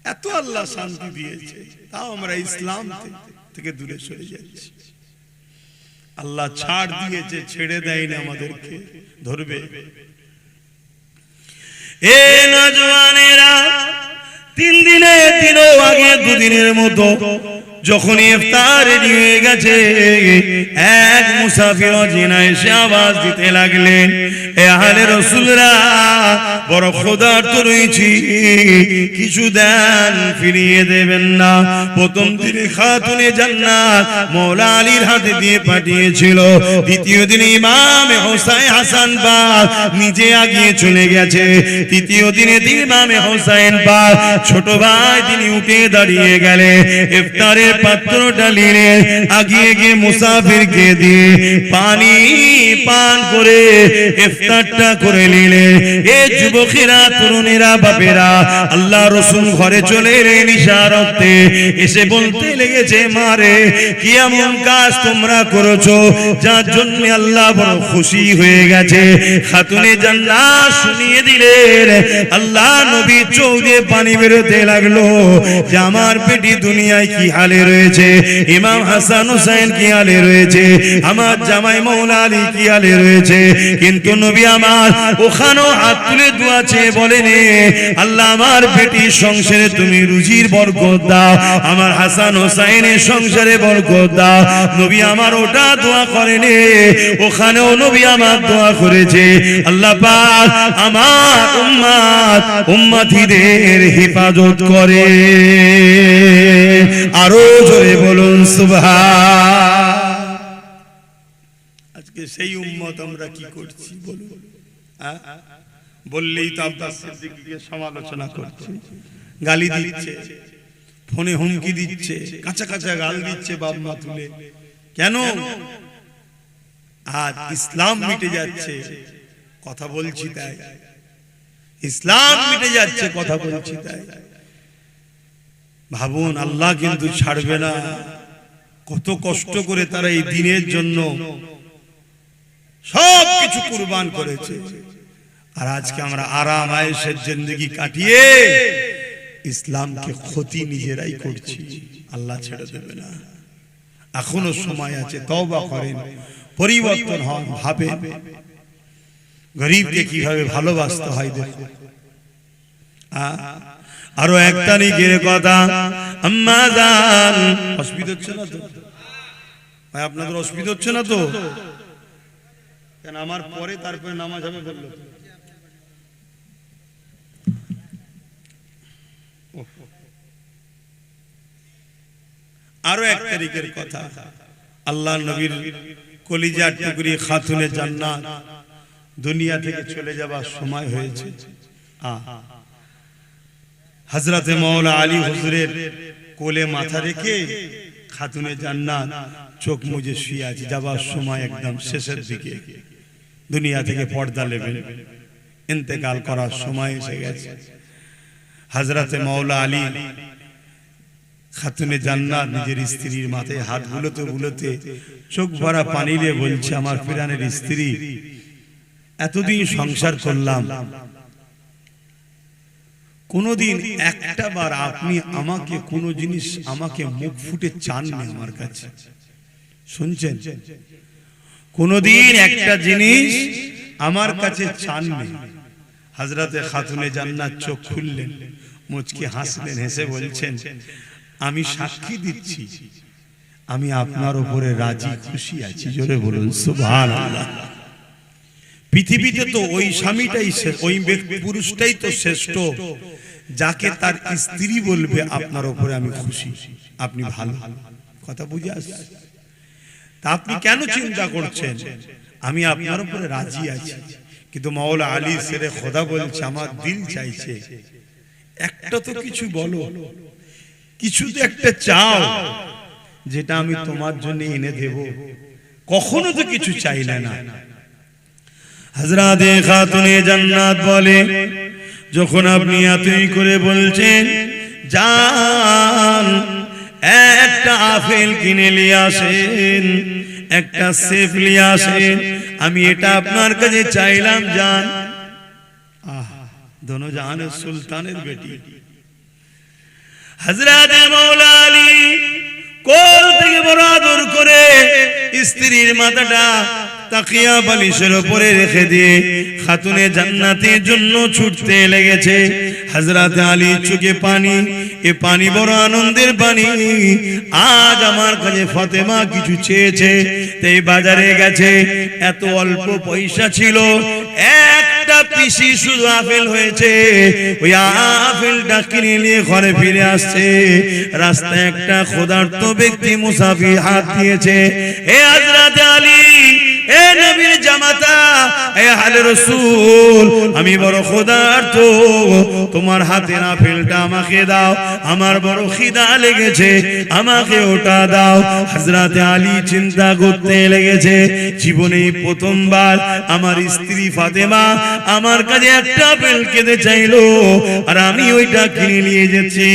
এত আল্লাহ শান্তি দিয়েছে, তাও আমরা ইসলাম থেকে দূরে সরে যাচ্ছি। আল্লাহ ছাড় দিয়েছে, ছেড়ে দেয়নি, আমাদেরকে ধরবে। এ নওজওয়ানেরা, 3 দিনের দিনও আগে 2 দিনের মতো যখন ইফতার হয়ে গেছে এক মুসাফির অজিনা এসে আওয়াজ দিতে লাগলেন, এ আহলে রাসূলরা বড় ক্ষুধার্ত রয়েছি, কিছু দেন, ফিরিয়ে দেবেন না। প্রথম দিনে খাতুনে জান্নাত মওলা আলীর হাতে দিয়ে পাঠিয়েছিল, দ্বিতীয় দিনে ইমামে হোসেন হাসান পাক নিজে আগিয়ে চলে গেছে, তৃতীয় দিনে ইমামে হোসেন পাক ছোট ভাই তিনি উঠে দাঁড়িয়ে গেলে ইফতারের পাত্রটা নিয়ে আগিয়ে গিয়ে মুসাফিরকে দিয়ে পানি পান করে ইফতারটা করে নিলে। এ যুবকেরা, তরুণেরা, বাপেরা, আল্লাহ রাসূল ঘরে চলে এলেন ইশারাতে, এসে বলতে লেগেছে, মারে কি এমন কাজ তোমরা করেছো যার জন্য আল্লাহ বড় খুশি হয়ে গেছে। খাতুনে জান্নাত শুনিয়ে দিলেন, আল্লাহ নবী চোখ দিয়ে পানি বেরোতে লাগলো যে আমার পেটি দুনিয়ায় কি হালে রয়েছে, ইমাম হাসান হোসেন কি হালে রয়েছে, আমার জামাই মওলা আলী কি হালে রয়েছে। কিন্তু নবী আমার ওখানেও হাত তুলে দোয়া চেয়ে বলেন, আল্লাহ আমার পেটির সংসারে তুমি রুজির বরকত দাও, আমার হাসান হোসেনের সংসারে বরকত দাও। নবী আমার ওটা দোয়া করেন, ওখানেও নবী আমার দোয়া করেছে, আল্লাহ পাক আমার উম্মতিদের হেফাজত করে। আরো জোরে বলুন সুবহান। আজকে সেই উম্মত আমরা কি করছি বলুন? বললেই তো আব্বাস সিদ্দিকীকে সমালোচনা করছে, গালি দিচ্ছে, ফোনে হুমকি দিচ্ছে, কাঁচা কাঁচা গাল দিচ্ছে বাপ মা তুলে। কেন? আজ ইসলাম মিটে যাচ্ছে, কথা বলছি তাই। ইসলাম মিটে যাচ্ছে, কথা বলছি তাই। ভাবুন, আল্লাহ কিন্তু ছাড়বে না। কত কষ্ট করে তারা এই দিনের জন্য সব কিছু কুরবান করেছে, আর আজকে আমরা আরাম আয়েশের জিন্দেগি কাটিয়ে ইসলামকে ক্ষতি নিজেরাই করছি। আল্লাহ ছেড়ে দেবে না, এখনো সময় আছে, তওবা করেন, পরিবর্তন হন, ভাবেন গরিবকে কিভাবে ভালোবাসতে হয়। দেখুন, আরো এক তারিখের কথা, আম্মা জান, অসুবিধা হচ্ছে না তো ভাই? আপনাদের অসুবিধা হচ্ছে না তো? কেন আমার পরে তারপরে নামাজ হবে বললো? আরো এক তারিখের কথা, আল্লাহ নবীর কলিজার টুকরি খাতুনে জান্নাত দুনিয়া থেকে চলে যাবার সময় হয়েছে। হযরতে মাওলা আলী হুজুরের কোলে মাথা রেখে খাতুনে জান্নাত চোখ মুজে শুয়ে আছে, যাবার সময় একদম শেষের দিকে, দুনিয়া থেকে পর্দা নেবেন, ইন্তেকাল করার সময় এসে গেছে। হযরতে মাওলা আলী খাতুনে জান্নাত নিজের স্ত্রীর মাথায় হাত বুলোতে বুলোতে চোখ ভরা পানি নিয়ে বলছে, আমার প্রাণের স্ত্রী, এতদিন সংসার করলাম, কোনদিন একটা বার আপনি আমাকে কোন জিনিস আমাকে মুখ ফুটে চাননি আমার কাছে, শুনছেন? কোনদিন একটা জিনিস আমার কাছে চাননি। হযরতে খাতুনে জান্নাত চোখ খুললেন, মুচকি হাসলেন, হেসে বলছেন, আমি সাক্ষী দিচ্ছি আমি আপনার উপরে রাজি খুশি আছি। জোরে বলুন সুবহানাল্লাহ। পৃথিবীতে তো ওই স্বামীটাই, ওই পুরুষটাই তো শ্রেষ্ঠ যাকে তার স্ত্রী বলবে আপনার উপরে আমি খুশি, আপনি ভালো। কথা বুঝে আসছে? তা আপনি কেন চিন্তা করছেন? আমি আপনার উপরে রাজি আছি। কিন্তু মাওলা আলী শেরে খোদা বলছে, আমার দিল চাইছে একটা তো কিছু বলো, কিছু তো একটা চাও যেটা আমি তোমার জন্য এনে দেব। কখনো তো কিছু চাইলে না। হযরতে খাতুনে জান্নাত বলে, যখন আপনি এতই করে বলছেন, জান একটা আপেল কিনে নিয়ে আসেন, একটা সেফ নিয়ে আসেন, আমি এটা আপনার কাছে চাইলাম জান। दोनों জাহান সুলতানের বেটি হযরতে মাওলা আলী কোল থেকে বড় আদর করে স্ত্রীর মাথাটা তাকিয়া বালিশের উপরে রেখে দিয়ে খাতুনে জান্নাতের জন্য ছুটতে লেগেছে। হযরতে আলী চোখে পানি, এ পানি বড় আনন্দের পানি। আজ আমার কাছে ফাতেমা কিছু চেয়েছে, তাই বাজারে গেছে। এত অল্প পয়সা ছিল, একটা পিসি শুধু আপেল হয়েছে, ওই আপেলটা কিনে নিয়ে ঘরে ফিরে আসছে। রাস্তায় একটা ক্ষুধার্ত ব্যক্তি মুসাফির হাত দিয়েছে। এ হযরত আলী, এ নবীর জামাতা, এ আলে রাসূল, আমি বড় ক্ষুধার্ত, তোমার হাতের আপেলটা আমাকে দাও, আমার বড় খিদা লেগেছে, আমাকে ওটা দাও। হযরত আলী চিন্তা করতে লেগেছে, জীবনে প্রথমবার আমার স্ত্রী ফাতেমা আমার কাছে একটা আপেল খেতে চাইলো, আর আমি ওইটা কিনে নিয়ে যাচ্ছি।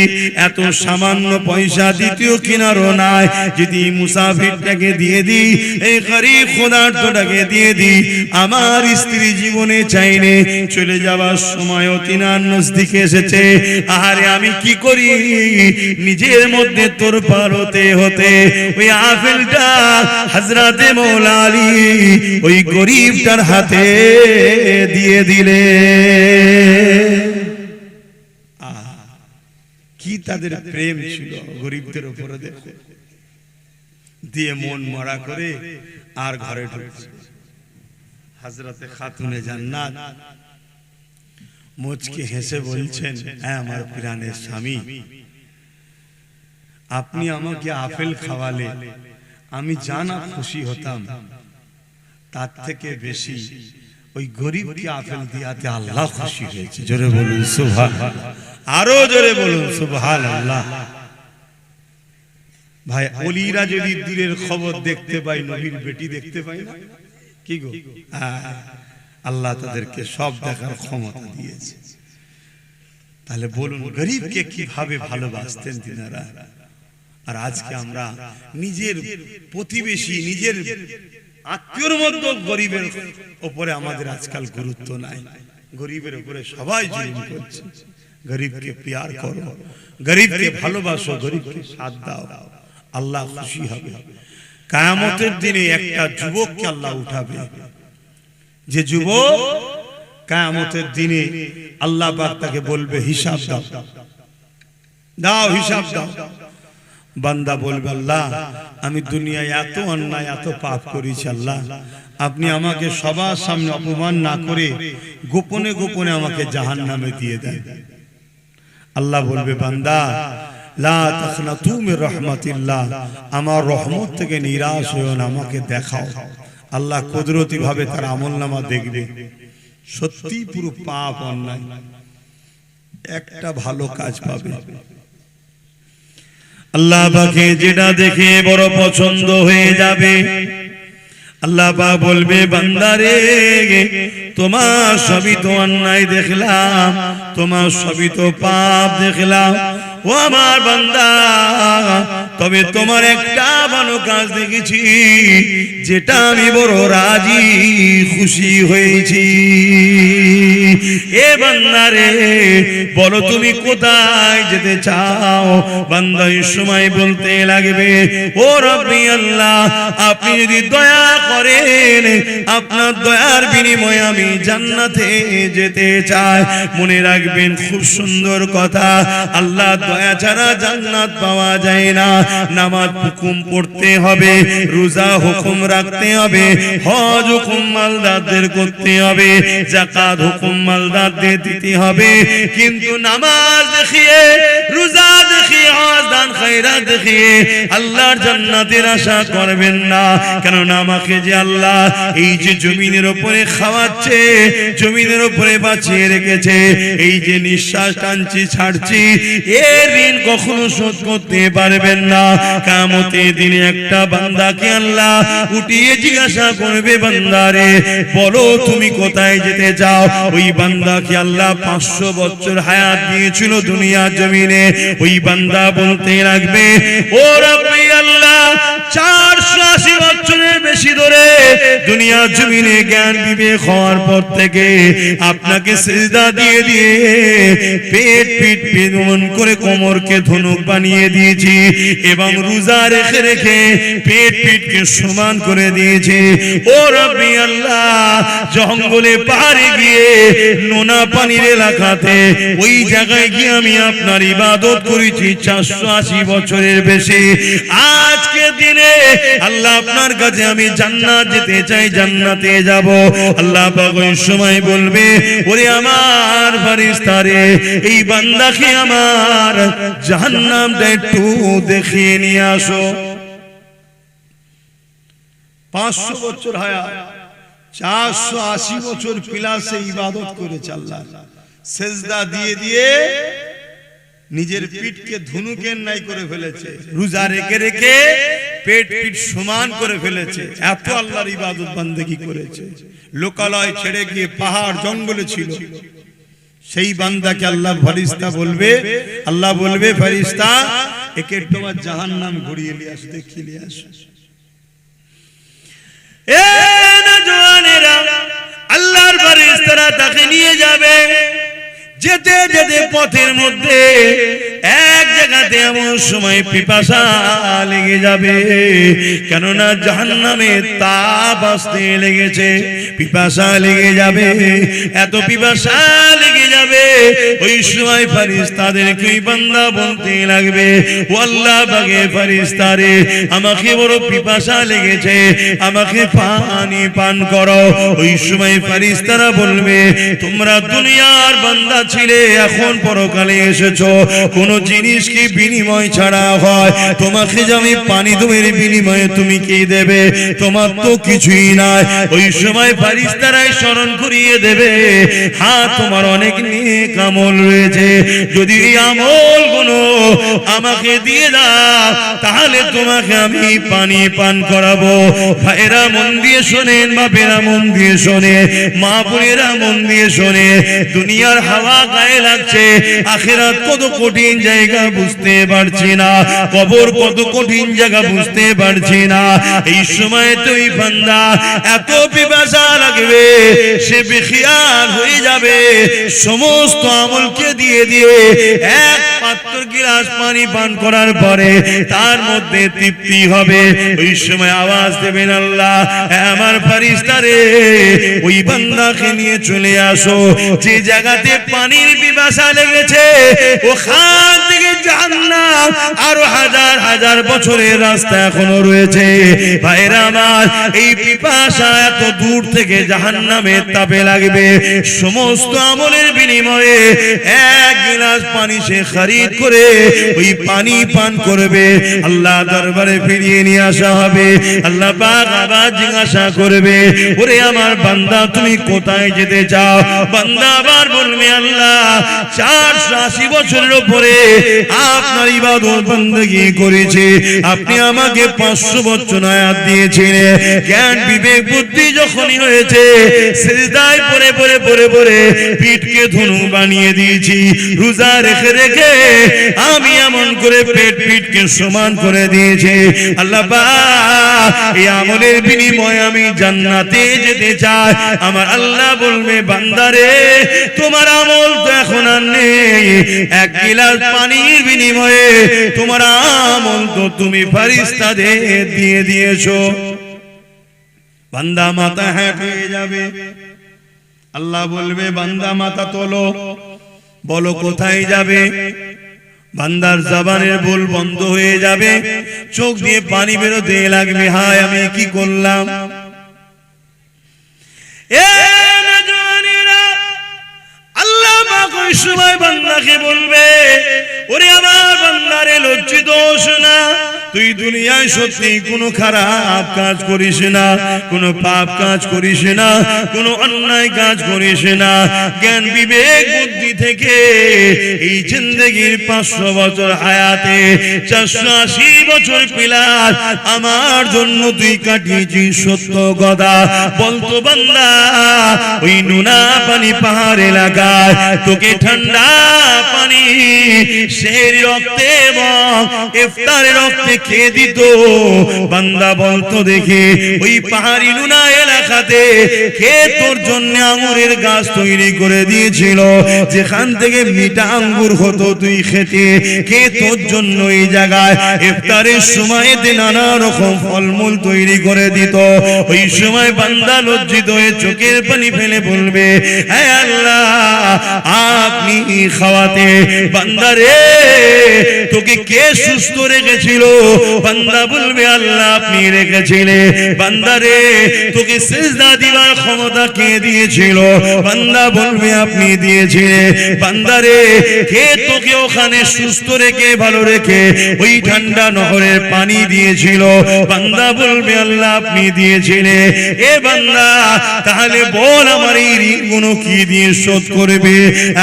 এত সামান্য পয়সা দ্বিতীয় কিনারও নাই, যদি মুসাফিরটাকে দিয়ে দিই, এই গরীব ক্ষুধার্তটাকে দিয়ে দিই, আমার স্ত্রী জীবনে চাইনে চলে যাবার সময় অতিনার নজদিকে এসেছে। আরে আমি কি করি, নিজের মধ্যে তোরপার হতে হতে ওই আপেলটা হযরতে মওলা আলী ওই গরীবটার হাতে দিয়ে দিলে। কি তাদের প্রেম ছিল গরীবদের উপরে, দেখো, দিয়ে মন মরা করে আর ঘরে ঢুকছে। হযরতে খাতুনে জান্নাত মুচকি হেসে বলছেন, হ্যাঁ আমার প্রাণের স্বামী, আপনি আমাকে আপেল খাওয়ালে আমি জানা খুশি হতাম, তার থেকে বেশি ওই গরিবকে আপেল দিয়াতে আল্লাহ খুশি হয়েছে। জোরে বলুন সুবহানাল্লাহ, আরো জোরে বলুন সুবহানাল্লাহ। ভাই, ওলিরা যদি দূরের খবর দেখতে পাই, নবীর বেটি দেখতে পাই না, কি গো, আল্লাহ তাদেরকে সব দেখার ক্ষমতা দিয়েছে। তাহলে বলুন গরিবকে কিভাবে ভালোবাসতেন তিনারা। আর আজকে আমরা নিজের প্রতিবেশী, নিজের আত্মীয়র মধ্যে গরিবের উপরে আমাদের আজকাল গুরুত্ব নাই। গরিবের উপরে সবাই জুলুম করছে। গরিবকে প্যার করো, গরিবকে ভালোবাসো, গরিবকে সাথ দাও, আল্লাহ খুশি হবে। কিয়ামতের দিনে একটা যুবককে আল্লাহ উঠাবে, যে যুবক কিয়ামতের দিনে আল্লাহ পাক তাকে বলবে হিসাব দাও, দাও হিসাব দাও। বান্দা বলবে, আল্লাহ আমি দুনিয়ায় এত অন্যায় এত পাপ করেছি, আল্লাহ আপনি আমাকে সবার সামনে অপমান না করে গোপনে গোপনে আমাকে জাহান্নামে দিয়ে দেন। আল্লাহ বলবে, বান্দা লা তাখনাতু মির রাহমাতিল্লাহ, আমার রহমত থেকে নিরাশ হয়ো না, আমাকে দেখাও। আল্লাহ কুদরতি ভাবে তার আমলনামা দেখবে, সত্যি পুরো পাপ অন্যায়, একটা ভালো কাজ পাবে। আল্লাহ পাকে যেটা দেখে বড় পছন্দ হয়ে যাবে, আল্লাহ পাক বলবে, বান্দারে তোমার সবই তো অন্যায় দেখলাম, তোমার সবই তো পাপ দেখলাম, ও আমার বান্দা, তবে তোমার একটা ভালো কাজ দেখেছি, যেটা আমি বড় রাজি খুশি হয়েছি। এ বান্দারে বলো তুমি কোথায় যেতে চাও? বান্দা এই সময় বলতে লাগবে, ও রব্বি আল্লাহ, আপনি যদি দয়া করেন, আপনার দয়ার বিনিময়ে আমি জান্নাতে যেতে চাই। মনে রাখবেন, খুব সুন্দর কথা, আল্লাহ দয়া ছাড়া জান্নাত পাওয়া যায় না। নামাজ হুকুম পড়তে হবে, রোজা হুকুম রাখতে হবে, হজ হুকুম মালদারদের করতে হবে, যাকাত হুকুম মালদারদের দিতে হবে। কিন্তু নামাজ দেখিয়ে, রোজা দেখিয়ে, হজ দান খায়রাত দেখিয়ে আল্লাহর জান্নাতের আশা করবেন না। কারণ আমাকে যে আল্লাহ এই যে জমিনের উপরে খাওয়াচ্ছে, জমিনের উপরে বাঁচিয়ে রেখেছে, এই যে নিঃশ্বাস টানছি ছাড়ছি, এর ঋণ কখনো শোধ করতে পারবেন না। কিয়ামতের দিনে একটা বান্দাকে আল্লাহ উঠিয়ে জিজ্ঞাসা করবে, বান্দারে বলো তুমি কোথায় যেতে চাও? ওই বান্দাকে আল্লাহ 500 বছর হায়াত দিয়েছিল দুনিয়ার জমিনে। ওই বান্দা বলতে লাগবে, ও রব্বি আল্লাহ, 4 480 বছরের বেশি ধরে দুনিয়া জমিনে জ্ঞান বিবেক হওয়ার পর থেকে আপনাকে সিজদা দিয়ে দিয়ে পেট পিঠ বেদন করে কোমরকে ধনুক বানিয়ে দিয়েছি এবং রোজা রেখে রেখে পেট পিঠকে সমান করে দিয়েছি। ও রব্বি আল্লাহ, জঙ্গলে পাহাড়ে গিয়ে নোনা পানির এলাকাতে ওই জায়গায় গিয়ে আমি আপনার ইবাদত করেছি 480 বছরের বেশি। আজকে দিনে আল্লাহ আপনার কাছে আমি জান্নাত যেতে চাই, জান্নাতে যাব। আল্লাহ পাক ওই সময় বলবে, ওরে আমার ফেরেশতারে, এই বান্দাকে আমার জাহান্নামটা একটু দেখিয়ে নিয়ে আসো। 500 বছর হায়াত, 480 বছর প্লাসে ইবাদত করেছে আল্লাহ, সেজদা দিয়ে দিয়ে নিজের পিঠকে ধনুকের ন্যায় করে ফেলেছে, রোজা রেখে রেখে পেট পিঠ সমান করে ফেলেছে। এত আল্লাহর ইবাদত বান্দেগি করেছে। লোকালয় ছেড়ে গিয়ে পাহাড় জঙ্গলে ছিল। সেই বান্দাকে আল্লাহ ফেরেশতা বলবে, আল্লাহ বলবে, ফেরেশতা একে তোমার জাহান্নাম ঘুরিয়ে নিয়ে আসো, দেখিয়ে নিয়ে আসো। এ নওজওয়ানেরা, আল্লাহর ফেরেশতারা তাকে নিয়ে যাবে। যেতে যেতে পথের মধ্যে এক জায়গাতে এমন সময় পিপাসা লেগে যাবে, কেননা জাহান্নামে তাপ আসতে লেগেছে, পিপাসা লেগে যাবে, এত পিপাসা লেগে যাবে। ওই সময় ফেরেশতাদেরকে ওই বান্দা বলতে লাগবে, ও আল্লাহ পাকের ফেরেশতারে, আমাকে বড় পিপাসা লেগেছে, আমাকে পানি পান করো। ওই সময় ফেরেশতারা বলবে, তোমরা দুনিয়ার বান্দা ছিলে, এখন পরকালে এসেছো, কোন জিনিস কি বিনিময় ছাড়া হয়? তোমাকে যে আমি পানি দেব, এর বিনিময়ে তুমি কি দেবে? তোমার তো কিছুই নাই। ওই সময় ফেরেশতারাই স্মরণ করিয়ে দেবে, হ্যাঁ তোমার অনেক নেক আমল রয়েছে, যদি এই আমলগুলো আমাকে দিয়ে দাও তাহলে তোমাকে আমি পানি পান করাবো। ভাইরা মন দিয়ে শোনেন, বাপেরা মন দিয়ে শোনে, মা বোনেরা মন দিয়ে শোনে। দুনিয়ার হাওয়া গায়ে লাগছে, আখিরাত কত কঠিন জায়গা বুঝতে পারছি না, কবর কত কঠিন জায়গা বুঝতে পারছি না। এই সময় তুই বান্দা এত পিপাসা লাগবে, সে বেখিয়াল হয়ে যাবে, সমস্ত আমলকে দিয়ে দিয়ে এক পাত্র গিলাস পানি পান করার পরে তার মধ্যে তৃপ্তি হবে। ওই সময় আওয়াজ দেবেন, আল্লাহ আমার ফেরেশতারে, ওই বান্দাকে নিয়ে চলে আসো যে জায়গাতে পানির পিপাসা লেগেছে, ওখান থেকে জাহান্নাম আরো হাজার হাজার বছরের রাস্তা এখনো রয়েছে। ভাইরা আমার, এই পিপাসা এত দূর থেকে জাহান্নামের তাপে লাগবে, সমস্ত আমলের বিনিময়ে এক গিলাস পানি সে খরিদ করে ওই পানি পান করবে। আল্লাহ দরবারে ফিরিয়ে নিয়ে আসা হবে। আল্লাহ পাক আবার জিজ্ঞাসা করবে, ওরে আমার বান্দা তুমি কোথায় যেতে চাও? বান্দা আবার বলবে, আল্লাহ 480 বছরের উপরে আপনার ইবাদত বندگی করেছি, আপনি আমাকে 500 বছর হায়াত দিয়েছেন, জ্ঞান বিবেক বুদ্ধি যখনই হয়েছে সিজদায় পড়ে পড়ে পড়ে পড়ে পিঠকে ধনুক বানিয়ে দিয়েছি, রোজা রেখে রেখে আমি এমন করে পেট পিঠকে সমান করে দিয়েছি। আল্লাহ পাক এই আমলের বিনিময়ে আমি জান্নাতে যেতে চাই। আমার আল্লাহ বলবে, বান্দারে তোমার আমল তো এখন আর নেই, এক গিলাস পানির বিনিময়ে তোমার আমল তো তুমি ফেরেশতাদের দিয়ে দিয়েছো। বান্দা মাথা হ্যাট হয়ে যাবে। আল্লাহ বলবে, বান্দা মাথা তোলো, বলো কোথায় যাবে? বান্দার জবানের বল বন্ধ হয়ে যাবে, চোখ দিয়ে পানি বেরোতে লাগবে, হায় আমি কি করলাম। আল্লাহ পাক ওই সময় বান্দাকে বলবে, ওরে আমার বান্দারে লজ্জিত হোস না, তুই দুনিয়ায় সত্যি কোনো খারাপ কাজ করিস না, কোনো পাপ কাজ করিস না, কোনো অন্যায় কাজ করিস না। জ্ঞান বিবেক বুদ্ধি থেকে এই জিন্দেগির 500 বছর হায়াতে 480 বছর পিলার আমার জন্য তুই কাটিয়েছিস সত্য কথা। বলতো বান্দা, ওই নুনা পানি পাহাড় এলাকায় তোকে ঠান্ডা পানি সেই রক্তে এবং ইফতারের রক্তে কে দিত? বান্দা বলতো দেখে, ওই পাহাড়ি লুনা এলাকাতে কে তোর জন্য আঙ্গুরের গাছ তৈরি করে দিয়েছিল, যেখান থেকে মিঠা আঙ্গুর হতো তুই খেতে? কে তোর জন্য এই জায়গায় ইফতারের সময়তে নানা রকম ফলমূল তৈরি করে দিত? ওই সময় বান্দা লজ্জিত হয়ে চোখের পানি ফেলে বলবে, হে আল্লাহ, আপনি খাওয়াতে। বান্দা রে, তোকে কে সুস্থ রেখেছিল? বান্দা বলবে, আল্লাহ আপনি রেখেছিলেন। বান্দা রে, তোকে সিজদা দিবার ক্ষমতা কে দিয়েছিল? বান্দা বলবে, আপনি দিয়েছিলেন। বান্দা রে, কে তোকে ওখানে সুস্থ রেখে ভালো রেখে ওই ঠান্ডা নহরের পানি দিয়েছিল? বান্দা বলবে, আল্লাহ আপনি দিয়েছিলেন। এ বান্দা, তাহলে বল আমার এই ঋণগুলো কি দিয়ে শোধ করবে?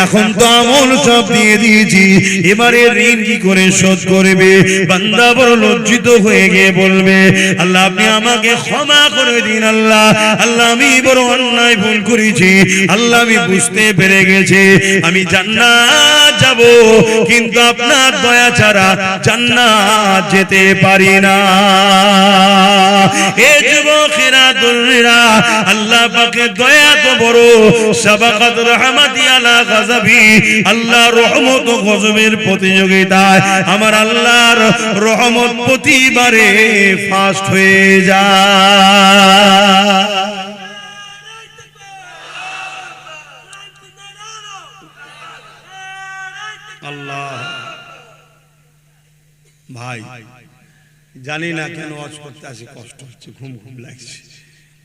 এখন তো আমল সব দিয়ে দিয়েছি, এবারে ঋণ কি করে শোধ করবে? বান্দা বড় লজ্জিত হয়ে গিয়ে বলবে, আল্লাহ আপনি আমাকে ক্ষমা করে দিন। আল্লাহ, আল্লাহ আমি বড় অন্যায় ভুল করেছি। আল্লাহ আমি বুঝতে পেরে গেছি আমি জান্নাত যাব, কিন্তু আপনার দয়া ছাড়া জান্নাত যেতে পারি না। এ যুবকেরা, তরুণেরা, আল্লাহ পাকের দয়া তো বড়। সাবাকাত রাহমাতি আলা গাযাবি, আল্লাহ রহমত ও গজবের প্রতিযোগিতায় আমার আল্লাহর রহমত প্রতিবারে ফাস্ট হয়ে যায়। আল্লাহ ভাই, জানি না কেন ওয়াজ করতে আসি, কষ্ট হচ্ছে, ঘুম ঘুম লাগছে,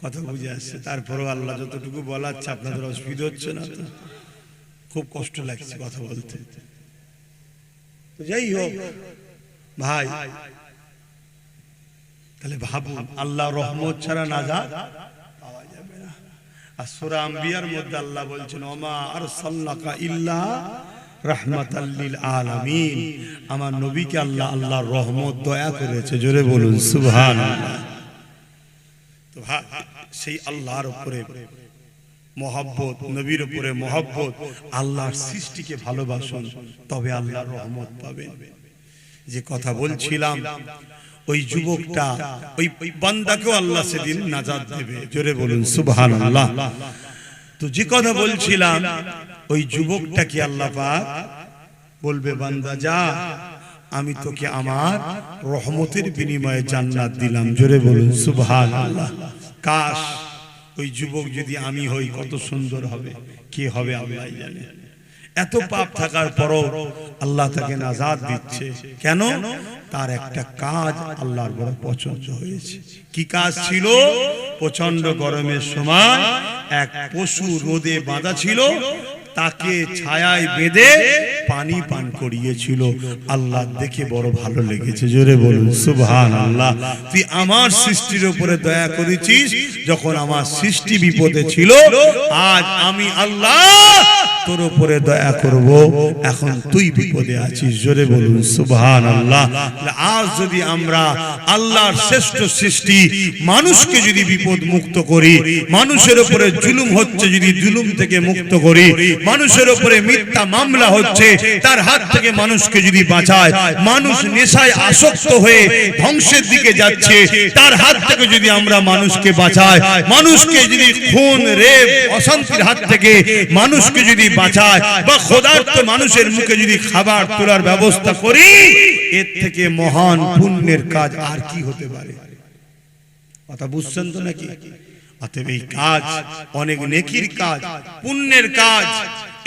কথা বুঝে আসছে। তারপরেও আল্লাহ যতটুকু বলাচ্ছে, আপনাদের অসুবিধা হচ্ছে না তো? খুব কষ্ট লাগছে কথা বলতে। তো যাই হোক ভাই, তাহলে ভাবুন, আল্লাহ রহমত ছাড়া নাজাত পাওয়া যাবে না। আর সূরা আম্বিয়ার মধ্যে আল্লাহ বলছেন, ওমা আরসালনাকা ইল্লা রাহমাতাল লিল আলামিন। আমার নবীকে আল্লাহ আল্লাহর রহমত দয়া করেছে, জোরে বলুন সুবহানাল্লাহ। তো ভাই, সেই আল্লাহর উপরে মহব্বত, নবীর উপরে মহব্বত, আল্লাহর সৃষ্টিকে ভালোবাসুন, তবে আল্লাহর রহমত পাবেন। যে কথা বলছিলাম, ওই যুবকটা, ওই বান্দাকেও আল্লাহ সেদিন নাজাত দেবে, জোরে বলুন সুবহানাল্লাহ। তো যে কথা বলছিলাম, ওই যুবকটা কি আল্লাহ পাক বলবে, বান্দা যা, আমি তোকে আমার রহমতের বিনিময়ে জান্নাত দিলাম, জোরে বলুন সুবহানাল্লাহ। কাশ ওই যুবক যদি আমি হই, কত সুন্দর হবে। কি হবে আল্লাহ জানে। এত পাপ থাকার পরও আল্লাহ তাকে নাজাত দিচ্ছে কেন? তার একটা কাজ আল্লাহর বড় পছন্দ হয়েছে। কি কাজ ছিল? প্রচন্ড গরমের সময় এক পশু রোদে বাঁধা ছিল, তাকে ছায়ায় বেঁধে পানি পান করিয়েছিল। আল্লাহ দেখে বড় ভালো লেগেছে, জোরে বলুন সুবহানাল্লাহ। তুই আমার সৃষ্টির উপরে দয়া করেছিস, যখন আমার সৃষ্টি বিপদে ছিল, আজ আমি আল্লাহ তোর উপরে দয়া করব, এখন তুই বিপদে আছিস, জোরে বলুন সুবহানাল্লাহ। আজ যদি আমরা আল্লাহর শ্রেষ্ঠ সৃষ্টি মানুষকে যদি বিপদ মুক্ত করি, মানুষের উপরে জুলুম হচ্ছে যদি জুলুম থেকে মুক্ত করি, মানুষের উপরে মিথ্যা মামলা হচ্ছে তার হাত থেকে মানুষকে যদি বাঁচায়, মানুষ নেশায় আসক্ত হয়ে ধ্বংসের দিকে যাচ্ছে তার হাত থেকে যদি আমরা মানুষকে বাঁচাই, মানুষকে যদি খুন রেপ অশান্তির হাত থেকে মানুষকে যদি বাঁচায়, বা ক্ষুধার্ত মানুষের মুখে যদি খাবার তোলার ব্যবস্থা করি, এর থেকে মহান পুণ্যের কাজ আর কি হতে পারে? কথা বুঝছেন তো নাকি? অতএব এই কাজ অনেক নেকির কাজ, পুণ্যের কাজ।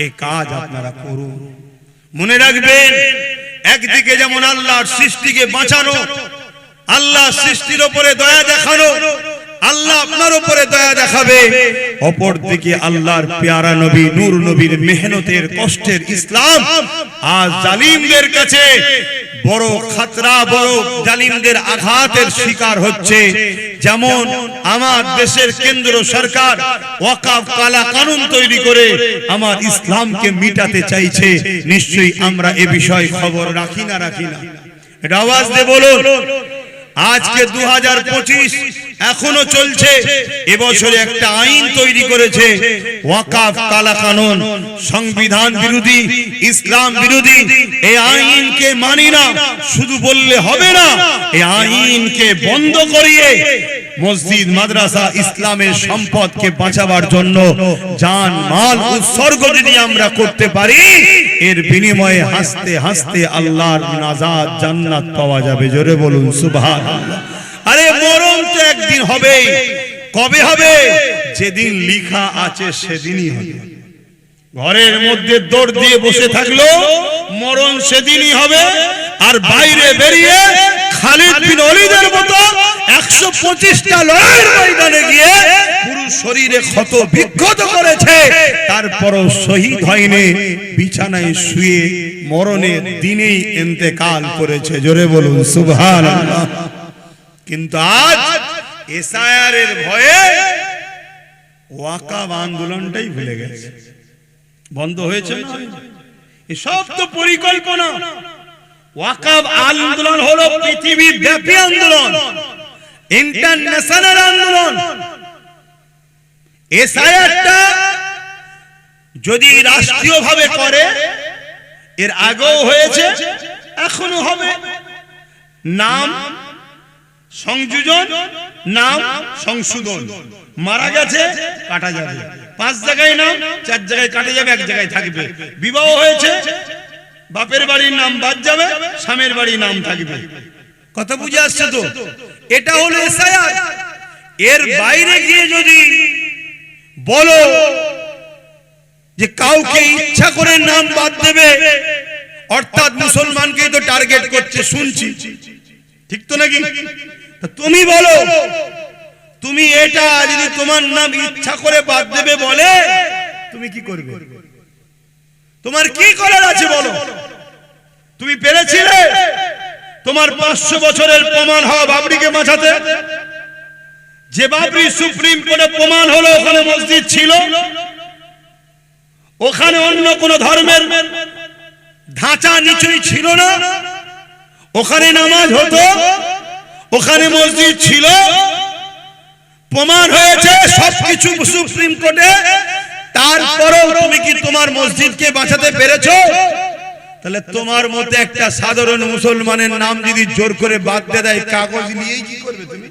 এই কাজ আপনারা করুন। মনে রাখবেন, একদিকে যেমন আল্লাহর সৃষ্টিকে বাঁচানো, আল্লাহ সৃষ্টির উপরে দয়া দেখানো, আল্লাহ আপনার উপরে দয়া দেখাবে, অপরদিকে আল্লাহর পেয়ারা নবী নূর নবীর মেহনতের কষ্টের ইসলাম আজ জালিমদের কাছে বড় খাতরা, বড় জালিমদের আঘাতের শিকার হচ্ছে। যেমন আমার দেশের কেন্দ্র সরকার ওয়াকফ কালা কানুন তৈরি করে আমার ইসলামকে মিটাতে চাইছে, নিশ্চয়ই আমরা এ বিষয়ে খবর রাখি না? এটা আওয়াজ দিয়ে বলুন। আজকে 2025 এখনো চলছে। এবছরে একটা আইন তৈরি করেছে ওয়াকফ কালা কানুন, সংবিধান বিরোধী, ইসলাম বিরোধী। এই আইনকে মানি না শুধু বললে হবে না, এই আইনকে বন্ধ করিয়ে মসজিদ মাদ্রাসা ইসলামের সম্পদকে বাঁচাবার জন্য জান মাল উৎসর্গ যদি আমরা করতে পারি, এর বিনিময়ে হাসতে হাসতে আল্লাহর নাজাত জান্নাত পাওয়া যাবে। জোরে বলুন সুবহানাল্লাহ। আরে মরণ তো একদিন হবে। কবে হবে? যেদিন লেখা আছে সেদিনই হবে। ঘরের মধ্যে দৌড় দিয়ে বসে থাকলো মরণ সেদিনই হবে। আর বাইরে বেরিয়ে খালিদ বিন ওলীদের মতো 125টা লড়াইয়ের ময়দানে গিয়ে পুরো শরীরে ক্ষত বিক্ষত করেছে, তারপরও শহীদ হয়নি, বিছানায় শুয়ে মরণের দিনেই ইন্তেকাল করেছে। জোরে বলুন সুবহানাল্লাহ। কিন্তু আজ এসআইআর এর ভয়ে ওয়াকফ আন্দোলনটাই ভুলে গেছে। বন্ধ হয়েছে না? এসব তো পরিকল্পনা। ওয়াকফ আন্দোলন হলো পৃথিবী ব্যাপী আন্দোলন, ইন্টারন্যাশনাল আন্দোলন। এসআইআরটা যদি রাষ্ট্রীয়ভাবে করে, এর আগেও হয়েছে, এখনো হবে। নাম সংযোজন, নাম সংশোধন। মারা গেছে কাটা যাবে, 5 জায়গায় নাম, 4 জায়গায় কাটা যাবে, 1 জায়গায় থাকবে। বিবাহ হয়েছে, বাপের বাড়ির নাম বাদ যাবে, স্বামীর বাড়ির নাম থাকবে। কথা বুঝে আসছে তো? এটা হলো এসআইআর। এর বাইরে গিয়ে যদি বলো যে কাউকে ইচ্ছা করে নাম বাদ দেবে, অর্থাৎ মুসলমানকে তো টার্গেট করছে, শুনছি, ঠিক তো নাকি? তুমি বলো, তুমি এটা যদি তোমার নাম ইচ্ছা করে বাদ দেবে বলে, তুমি কি করবে? তোমার কি করার আছে বলো? তুমি পেরেছিলে তোমার 500 বছরের প্রমাণ হওয়া বাবরিকে বাঁচাতে? যে বাবরি সুপ্রিম কোর্টে প্রমাণ হলো ওখানে মসজিদ ছিল, ওখানে অন্য কোন ধর্মের ধাঁচা নিচুই ছিল না, ওখানে নামাজ হতো, ওখানে মসজিদ ছিল, প্রমাণ হয়েছে সবকিছু সুপ্রিম কোর্টে। তারপরেও তুমি কি তোমার মসজিদকে বাঁচাতে পেরেছো? তাহলে তোমার মধ্যে একটা সাধারণ মুসলমানের নাম যদি জোর করে বাদ দিয়ে দেয়, কাগজ নিয়েই কি করবে? তুমি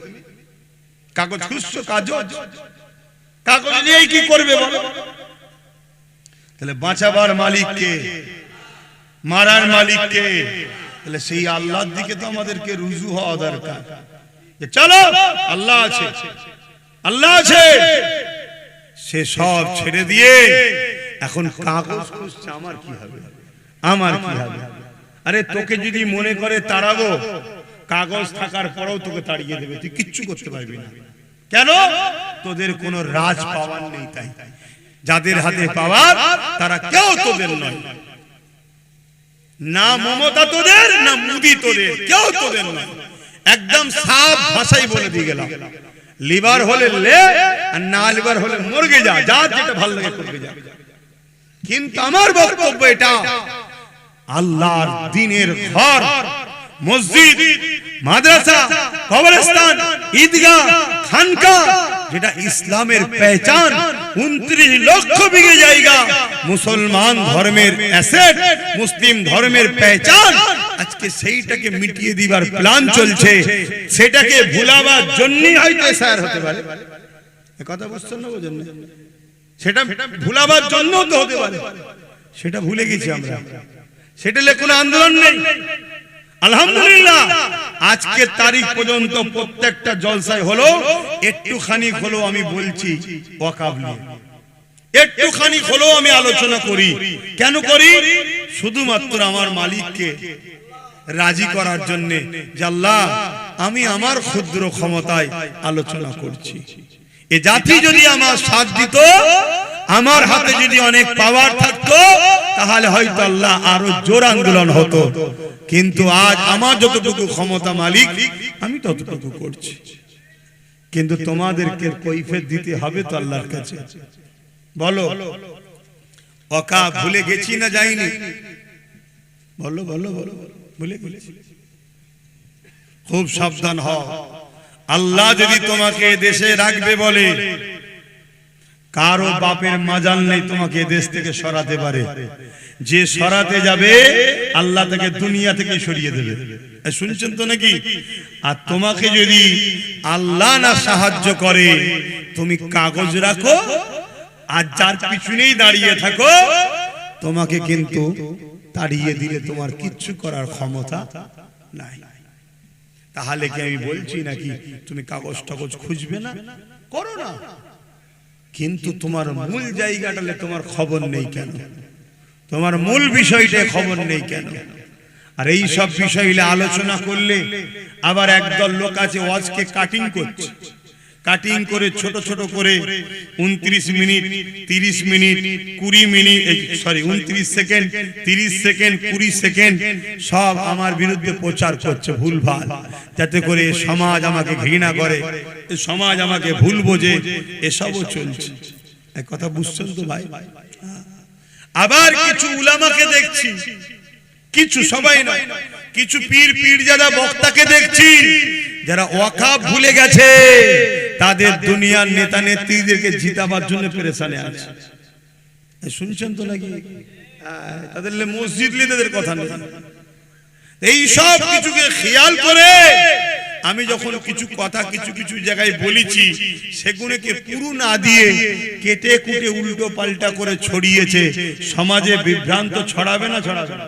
কাগজ খুঁজছো? কাগজ নিয়েই কি করবে বলো? তাহলে বাঁচাবার মালিক কে? মারার মালিক কে? তাহলে সেই আল্লাহর দিকে তো আমাদেরকে রুজু হওয়া দরকার। চলো, আল্লাহ আছে, আল্লাহ আছে। সে সব ছেড়ে দিয়ে এখন কাগজ খুঁজছে, আমার কি হবে, আমার কি হবে? আরে তোকে যদি মনে করে তাড়াবো, কাগজ থাকার পরেও তোকে তাড়িয়ে দেবে, তুই কিচ্ছু করতে পারবি না। কেন? তোদের কোনো রাজ পাওয়ার নেই। তাই যাদের হাতে পাওয়ার তারা কেউ তোদের নয়। না মমতা তোদের, না মুদি তোদের, কেউ তোদের নয়। একদম সাফ ভাষায় বলে দিয়ে গেলাম, লিভার হলে লে, আর না লিভার হলে মরগে যা, যার যেটা ভালো লাগে করবে যা। কিন্তু আমার বক্তব্য এটা, আল্লাহর দ্বীনের ঘর, মসজিদ, মাদ্রাসা, কবরস্থান, ঈদগাহ, খানকা, যেটা ইসলামের পহচান, 29 লক্ষ বিঘে জায়গা মুসলমান ধর্মের অ্যাসেট, মুসলিম ধর্মের পহচান, আজকে সেইটাকে মিটিয়ে দিবার প্ল্যান চলছে। সেটাকে ভুলাবার জন্যই হয়তো এসআইআর হতে পারে। এই কথা বুঝছেন না? বুঝেন না? সেটা ভুলাবার জন্য তো হতে পারে। সেটা ভুলে গেছি আমরা। সেটা কোনো আন্দোলন নেই। আলহামদুলিল্লাহ আজকের তারিখ পর্যন্ত প্রত্যেকটা জলসায় হলো একটুখানি হলো আমি বলছি ওয়াকফ নিয়ে, একটুখানি হলো আমি আলোচনা করি। কেন করি? শুধুমাত্র আমার মালিককে রাজি করার জন্য, যে আল্লাহ আমি আমার ক্ষুদ্র ক্ষমতায় আলোচনা করছি। এ জাতি যদি আমার সাথ দিত, আমার হাতে যদি অনেক পাওয়ার থাকতো, তাহলে হয়তো আল্লাহ আরো জোর আন্দোলন হতো। কিন্তু আজ আমার যতটুকু ক্ষমতা মালিক, আমি ততটুকু করছি। কিন্তু তোমাদেরকে কৈফিয়ত দিতে হবে তো আল্লাহর কাছে। বলো, ওয়াকফ ভুলে গেছি না যাইনি? বলো বলো বলো, ভুলে গেছি। খুব সাবধান হও। আল্লাহ যদি তোমাকে দেশে রাখবে বলে, কারো বাপের মাজাল নেই তোমাকে দেশ থেকে সরাতে পারে। যে সরাতে যাবে আল্লাহ তাকে দুনিয়া থেকে সরিয়ে দেবে। শুনছেন তো নাকি? আর তোমাকে যদি আল্লাহ না সাহায্য করে, তুমি কাগজ রাখো আর যার পিছনেই দাঁড়িয়ে থাকো, তোমাকে কিন্তু তাড়িয়ে দিলে তোমার কিচ্ছু করার ক্ষমতা নাই। তাহলে কি আমি বলছি নাকি তুমি কাগজ টাগজ খুঁজবে না, করো না, কিন্তু তোমার মূল জায়গাটালে তোমার খবর নেই কেন? তোমার মূল বিষয়টা খবর নেই কেন? আর এই সব বিষয়গুলো আলোচনা করলে আবার একদল লোক আছে ওয়াজকে কাটিং করছে, কাটিং করে ছোট ছোট করে 29 minute 30 minute 20 minute 29 second 30 second 20 second সব আমার বিরুদ্ধে প্রচার করছে ভুলভাল, যাতে করে সমাজ আমাকে ঘৃণা করে, সমাজ আমাকে ভুল বোঝে, এসবও চলছে। এক কথা বুঝছেন তো ভাই? আবার কিছু উলামাকে দেখছি, কিছু সবাই না, কিছু পীর পীরজাদা বক্তাকে দেখছি যারা ওয়াকাফ ভুলে গেছে, তাদের দুনিয়ার নেতা নেত্রীদেরকে জিতাবার জন্য পেরেশানে আছে। শুনছেন তো নাকি? তাদের মসজিদ লিদের কথা নেই। এই সব কিছুকে খেয়াল করে আমি যখন কিছু কথা কিছু কিছু জায়গায় বলেছি, সেগুলোকে পুরো না দিয়ে কেটে কুটে উল্টো পাল্টা করে ছড়িয়েছে। সমাজে বিভ্রান্ত ছড়াবে না ছড়াবে না?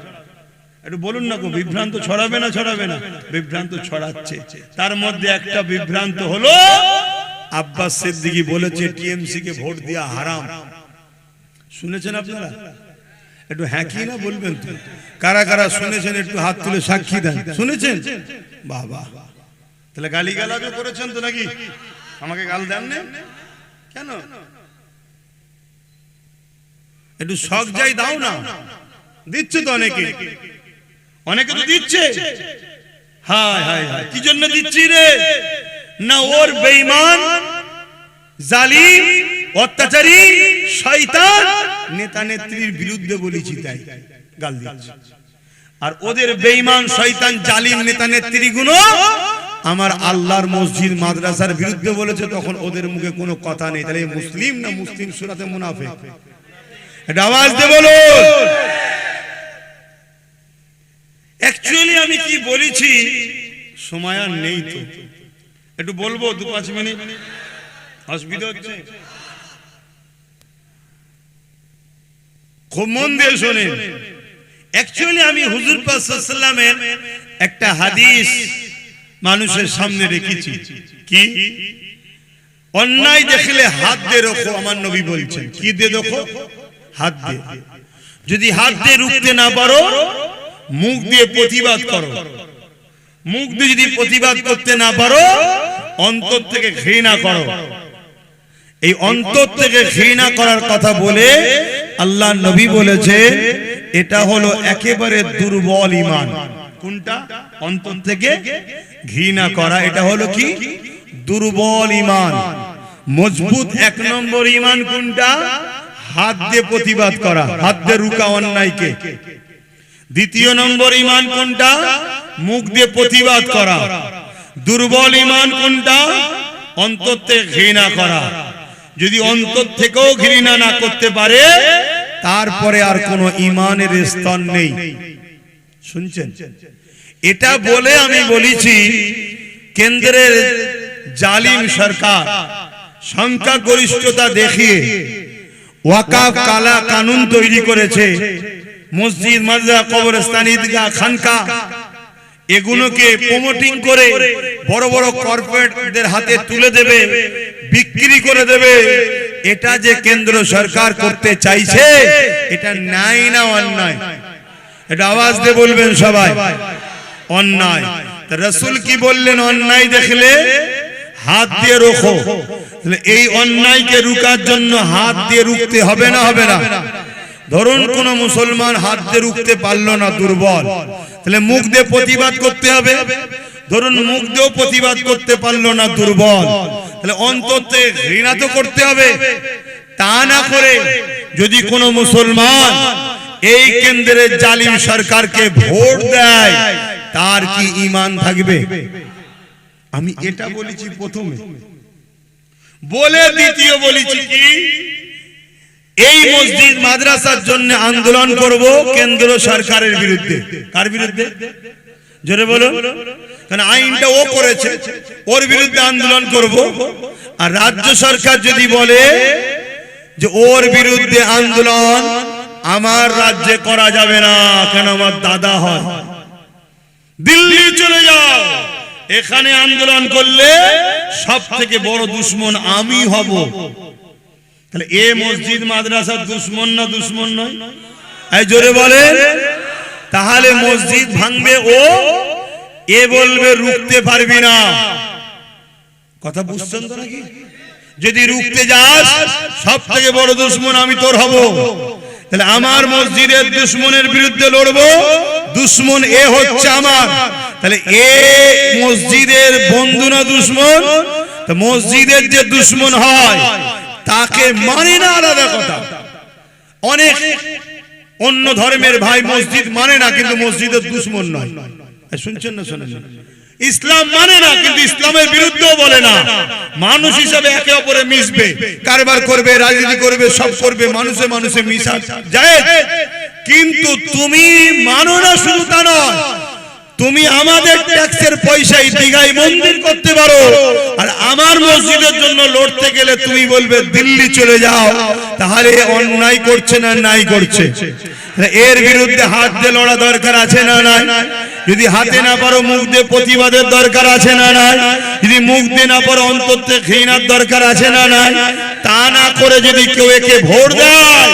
একটু বলুন না গো, বিভ্রান্ত ছড়াবে না ছড়াবে না? বিভ্রান্ত ছড়াচ্ছে। তার মধ্যে একটা বিভ্রান্ত হলো আব্বাস সিদ্দিকী বলেছে টিএমসি কে ভোট দেওয়া হারাম। শুনেছেন আপনারা? একটু হ্যাঁ কি না বলবেন তো? কারা কারা শুনেছেন একটু হাত তুলে সাক্ষী দেন। শুনেছেন? বাবা, তাহলে গালি গালাজও করেছেন তো নাকি? আমাকে গাল দেন না কেন? একটু শখ যাই দাও না, দিচ্ছে তো অনেকে, অনেকে তো দিচ্ছে। হায় হায় হায়, কি জন্য দিচ্ছি রে? না ওর বেঈমান জালিম অত্যাচারী শয়তান নেতা নেত্রীর বিরুদ্ধে বলেছি তাই গাল দিচ্ছে। আর ওদের বেঈমান শয়তান জালিম নেতা নেত্রীগুলো আমার আল্লাহর মসজিদ মাদ্রাসার বিরুদ্ধে বলেছে, তখন ওদের মুখে কোনো কথা নেই। তাহলে মুসলিম না মুসলিম সূরাতে মুনাফিক? এটা আওয়াজ দিয়ে বলো। অ্যাকচুয়ালি আমি কি বলেছি সময় আর নেই তো, একটু বলবো 2-5 মিনিট, অসুবিধা হচ্ছে? খুব মন দিয়ে শোনেন। অ্যাকচুয়ালি আমি হুজুর পাক সাল্লাল্লাহু আলাইহি ওয়াসাল্লামের একটা হাদিস মানুষের সামনে রেখেছি। কি? অন্যায় দেখলে হাত দিয়ে রোখো, আমার নবী বলছেন। কি দিয়ে রোখো? হাত দিয়ে। যদি হাত দিয়ে রুখতে না পারো, মুখ দিয়ে প্রতিবাদ করো। মুখ দিয়ে যদি প্রতিবাদ করতে না পারো, অন্তর থেকে ঘৃণা করো। এই অন্তর থেকে ঘৃণা করার কথা বলে আল্লাহ নবী বলেছে এটা হলো একেবারে দুর্বল ঈমান। কোনটা? অন্তর থেকে ঘৃণা করা, এটা হলো কি? দুর্বল ঈমান। মজবুত 1 নম্বর ঈমান কোনটা? হাত দিয়ে প্রতিবাদ করা, হাত দিয়ে রুকা অন্যায়কে। 2 নম্বর ঈমান কোনটা? মুখ দিয়ে প্রতিবাদ করা। দুর্বল ঈমান কোনটা? অন্তর থেকে ঘৃণা করা। যদি অন্তর থেকেও ঘৃণা না করতে পারে, তারপরে আর কোনো ঈমানের স্তর নেই। শুনছেন? এটা বলে আমি বলেছি কেন্দ্রের জালিম সরকার সংখ্যাগরিষ্ঠতা দেখিয়ে ওয়াকাফ কালা কানুন তৈরি করেছে। মসজিদ মাদ্রাসা কবরস্থান ঈদগাহ খানকা এগুলোকে প্রমোটিং করে বড় বড় কর্পোরেটদের হাতে তুলে দেবে, বিক্রি করে দেবে। এটা যে কেন্দ্র সরকার করতে চাইছে, এটা নাই না অন্যায়? এটা আওয়াজ দিয়ে বলবেন সবাই, অন্যায়। রাসূল কি বললেন? অন্যায় দেখলে হাত দিয়ে রোখো। তাহলে এই অন্যায়কে রুকার জন্য হাত দিয়ে রুখতে হবে না হবে না? ধরুন কোন মুসলমান হাত দিয়ে রুখতে পারলো না, দুর্বল, তাহলে মুখ দিয়ে প্রতিবাদ করতে হবে। ধরুন মুখ দিয়েও প্রতিবাদ করতে পারলো না, দুর্বল, তাহলে অন্তর থেকে ঘৃণা তো করতে হবে। তা না করে যদি কোন মুসলমান এই কেন্দ্রের জালিম সরকারকে ভোট দেয়, তার কি ঈমান থাকবে? আমি এটা বলেছি প্রথমে, বলে দ্বিতীয় বলেছি কি এই মসজিদ মাদ্রাসার জন্য আন্দোলন করব কেন্দ্র সরকারের বিরুদ্ধে। কার বিরুদ্ধে? জোরে বলো। কারণ আইনটা ও করেছে, ওর বিরুদ্ধে আন্দোলন করব। আর রাজ্য সরকার যদি বলে যে ওর বিরুদ্ধে আন্দোলন আমার রাজ্যে করা যাবে না, কেন আমার দাদা হয়, দিল্লি চলে যাও, এখানে আন্দোলন করলে সব থেকে বড় দুশ্মন আমি হব। তাহলে এ মসজিদ মাদ্রাসার দুশ্মন না দুশ্মন নয়? এই জোরে বলেন। তাহলে মসজিদ ভাঙবে ও, এ বলবে রুখতে পারবি না। কথা বুঝছেন তো নাকি? যদি রুখতে যাস সব থেকে বড় দুশ্মন আমি তোর হব। তাহলে আমার মসজিদের দুশ্মনের বিরুদ্ধে লড়বো, দুশ্মন এ হচ্ছে আমার। তাহলে এ মসজিদের বন্ধু না দুশ্মন? তো মসজিদের যে দুশ্মন হয় তাকে মানে না, আলাদা কথা। অনেক অন্য ধর্মের ভাই মসজিদ মানে না, কিন্তু মসজিদের দুশ্মন নয়। শুনছেন না? শোনেন। ইসলাম মানে না, কিন্তু ইসলামের বিরুদ্ধেও বলে না। মানুষ হিসাবে একে অপরে মিশবে, কারবার করবে, রাজনীতি করবে, সব করবে, মানুষে মানুষে মিশা যায়। কিন্তু তুমি মানো না শুধু তা নয়, তুমি আমাদের ট্যাক্সের পয়সায় দীঘায় মন্দির করতে পারো, আর আমার মসজিদের জন্য লড়তে গেলে তুমি বলবে দিল্লি চলে যাও। তাহলে অন্যায় করছে না নাই করছে? এর বিরুদ্ধে হাত দিয়ে লড়া দরকার আছে না নাই? যদি হাতে না পারো মুখ দিয়ে প্রতিবাদের দরকার আছে না নাই? যদি মুখ দিয়ে না পারো অন্তর থেকে ঘৃণার দরকার আছে না নাই? তা না করে যদি কেউ একে ভোট দেয়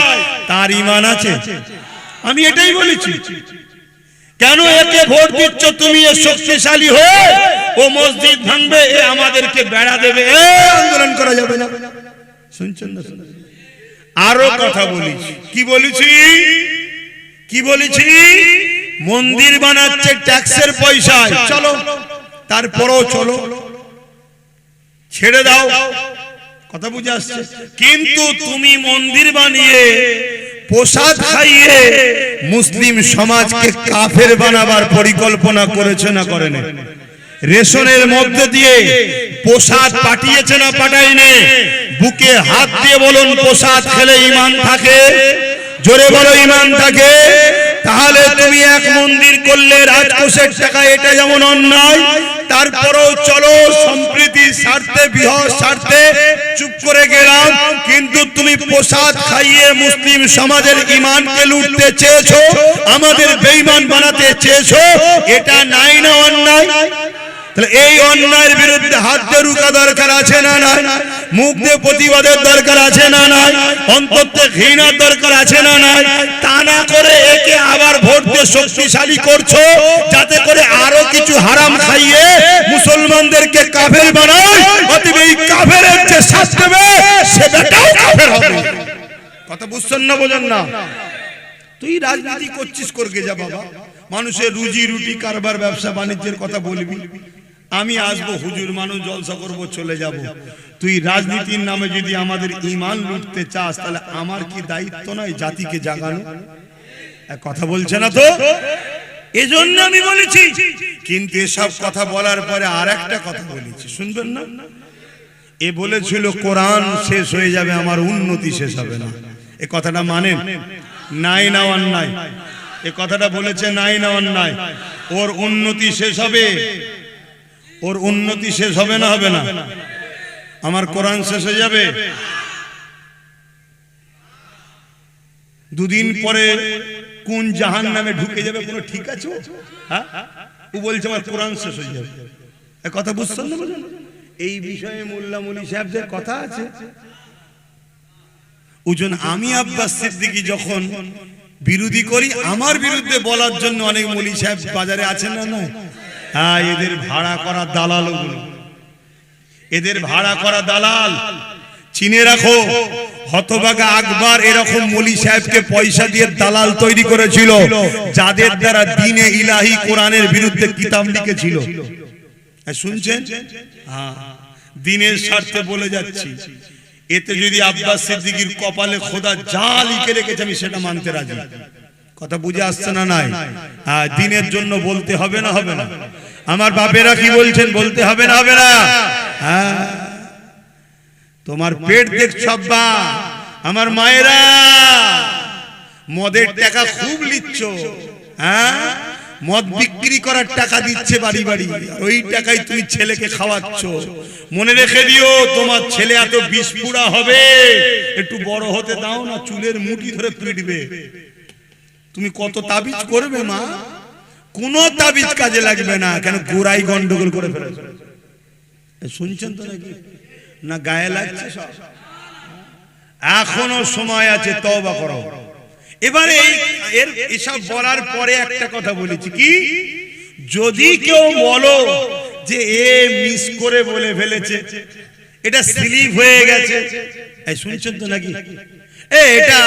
তার ঈমান আছে? আমি এটাই বলেছি। কেন একে ভোট দিচ্ছ তুমি? এ শক্তিশালী হয়ে ও মসজিদ ভাঙবে, এ আমাদেরকে বেড়া দেবে, এ আন্দোলন করা যাবে না। শুনছেন না? আরো কথা বলেছি। কি বলেছি? কি বলেছি? মন্দির বানাচ্ছে ট্যাক্সের পয়সায়, চলো, তারপরেও চলো, ছেড়ে দাও, কথা বুঝে আসছে। কিন্তু তুমি মন্দির বানিয়ে প্রসাদ খাইয়ে মুসলিম সমাজকে কাফের বানাবার পরিকল্পনা করেছে না করেনি? রেশনের মধ্যে দিয়ে প্রসাদ পাঠিয়েছে না পাঠায়নি? বুকে হাত দিয়ে বলুন, প্রসাদ খেলে ঈমান থাকে? জোরে বলো, ঈমান থাকে। তাহলে তুমি এক মন্দির করলে রাজকোষের টাকা, এটা যেমন অন্যায়, তারপরেও চলো সম্প্রীতির স্বার্থে, বৃহৎ স্বার্থে চুপ করে গেলাম। কিন্তু তুমি প্রসাদ খাইয়ে মুসলিম সমাজের ঈমানকে লুটতে চেয়েছো, আমাদের বেঈমান বানাতে চেয়েছো, এটা নাই না অন্যায়? তাহলে এই অন্যায়ের বিরুদ্ধে হাত দিয়ে রুখা দরকার আছে না নাই? মুখ দিয়ে প্রতিবাদের দরকার আছে না নাই? অন্তর থেকে ঘৃণার দরকার আছে না নাই? তা না করে একে আবার ভোট দিয়ে শক্তিশালী করছো, যাতে করে আরো কিছু হারাম খাইয়ে মুসলমানদেরকে কাফের বানায়। অতএব এই কাফেরের যে শাস্তি দেবে সে বেটাও কাফের হবে। কথা বুঝছেন না? বোঝেন না? তুই রাজনীতি করছিস, করকে যা বাবা, মানুষের রুজি রুটি, কারবার, ব্যবসা বাণিজ্যের কথা বলবি। আমি আসবো, হুজুর মানুষ, জলসা করবো, চলে যাব। তুই রাজনীতির নামে যদি আমাদের ঈমান লুটতে চাস, তাহলে আমার কি দায়িত্ব নয় জাতিকে জাগানো? কথা বলছে না তো? এজন্য আমি বলেছি। কিন্তু এসব কথা বলার পরে আর একটা কথা বলেছি, শুনবেন না? এ বলেছিল কোরআন শেষ হয়ে যাবে, আমার উন্নতি শেষ হবে না। এ কথাটা মানেন? নাই না অন্যায়? এ কথাটা বলেছে নাই না অন্যায়? ওর উন্নতি শেষ হবে, ওর উন্নতি শেষ হবে না হবে না? আমার কোরআন শেষ হয়ে যাবে। দুদিন পরে কোন জাহান্নামে ঢুকে যাবে কোনো ঠিক আছে? হ্যাঁ, ও বলছে আমার কোরআন শেষ হয়ে যাবে। এ কথা বুঝছেন না? এই বিষয়ে মোল্লা মুলি সাহেবদের কথা আছে। ওজন আমি আব্বাস সিদ্দিকী যখন বিরোধী করি, আমার বিরুদ্ধে বলার জন্য অনেক মুলি সাহেব বাজারে আছেন না নয়? হ্যাঁ, এদের ভাড়া করা দালাল, এদের ভাড়া করা দালাল। চিনে রাখো, হতভাগা আকবর এরকম মুলি সাহেবকে পয়সা দিয়ে দালাল তৈরি করেছিল, যাদের দ্বারা দ্বীনে ইলাহি কোরআনের বিরুদ্ধে কিতাব লিখেছিল। শুনছেন? হ্যাঁ, দ্বীনের স্বার্থে বলে যাচ্ছি। এতে যদি আব্বাস সিদ্দিকীর কপালে খোদা যা লিখে রেখেছে আমি সেটা মানতে রাজি। কথা বুঝে আসছে না? নাই? দ্বীনের জন্য বলতে হবে না হবে না? আমার বাপেরা কি বলছেন বলতে হবে না হবে না? হ্যাঁ, তোমার পেট দেখছ আব্বা, আমার মায়েরা মদের টাকা খুব লিচ্ছ, হ্যাঁ মদ বিক্রি করার টাকা দিচ্ছে বাড়ি বাড়ি, ওই টাকায় তুমি ছেলেকে খাওয়াচ্ছ। মনে রেখে দিও তোমার ছেলে এত বিস্ফোরা হবে, একটু বড় হতে দাও না, চুলের মুঠি ধরে পিটবে। তুমি কত তাবিজ করবে মা, কোন তাবিজ কাজে লাগবে না, কেন গোড়াই গন্ডগোল করে ফেলেছে। শুনছেন তো নাকি না গায়ে লাগছে সব? এখনো সময় আছে, তওবা করো। এবারে এসব বলার পরে একটা কথা বলেছি কি, যদি কেউ বলো যে এ মিস করে বলে ফেলেছে, এটা স্লিপ হয়ে গেছে, শুনছেন তো নাকি, এটা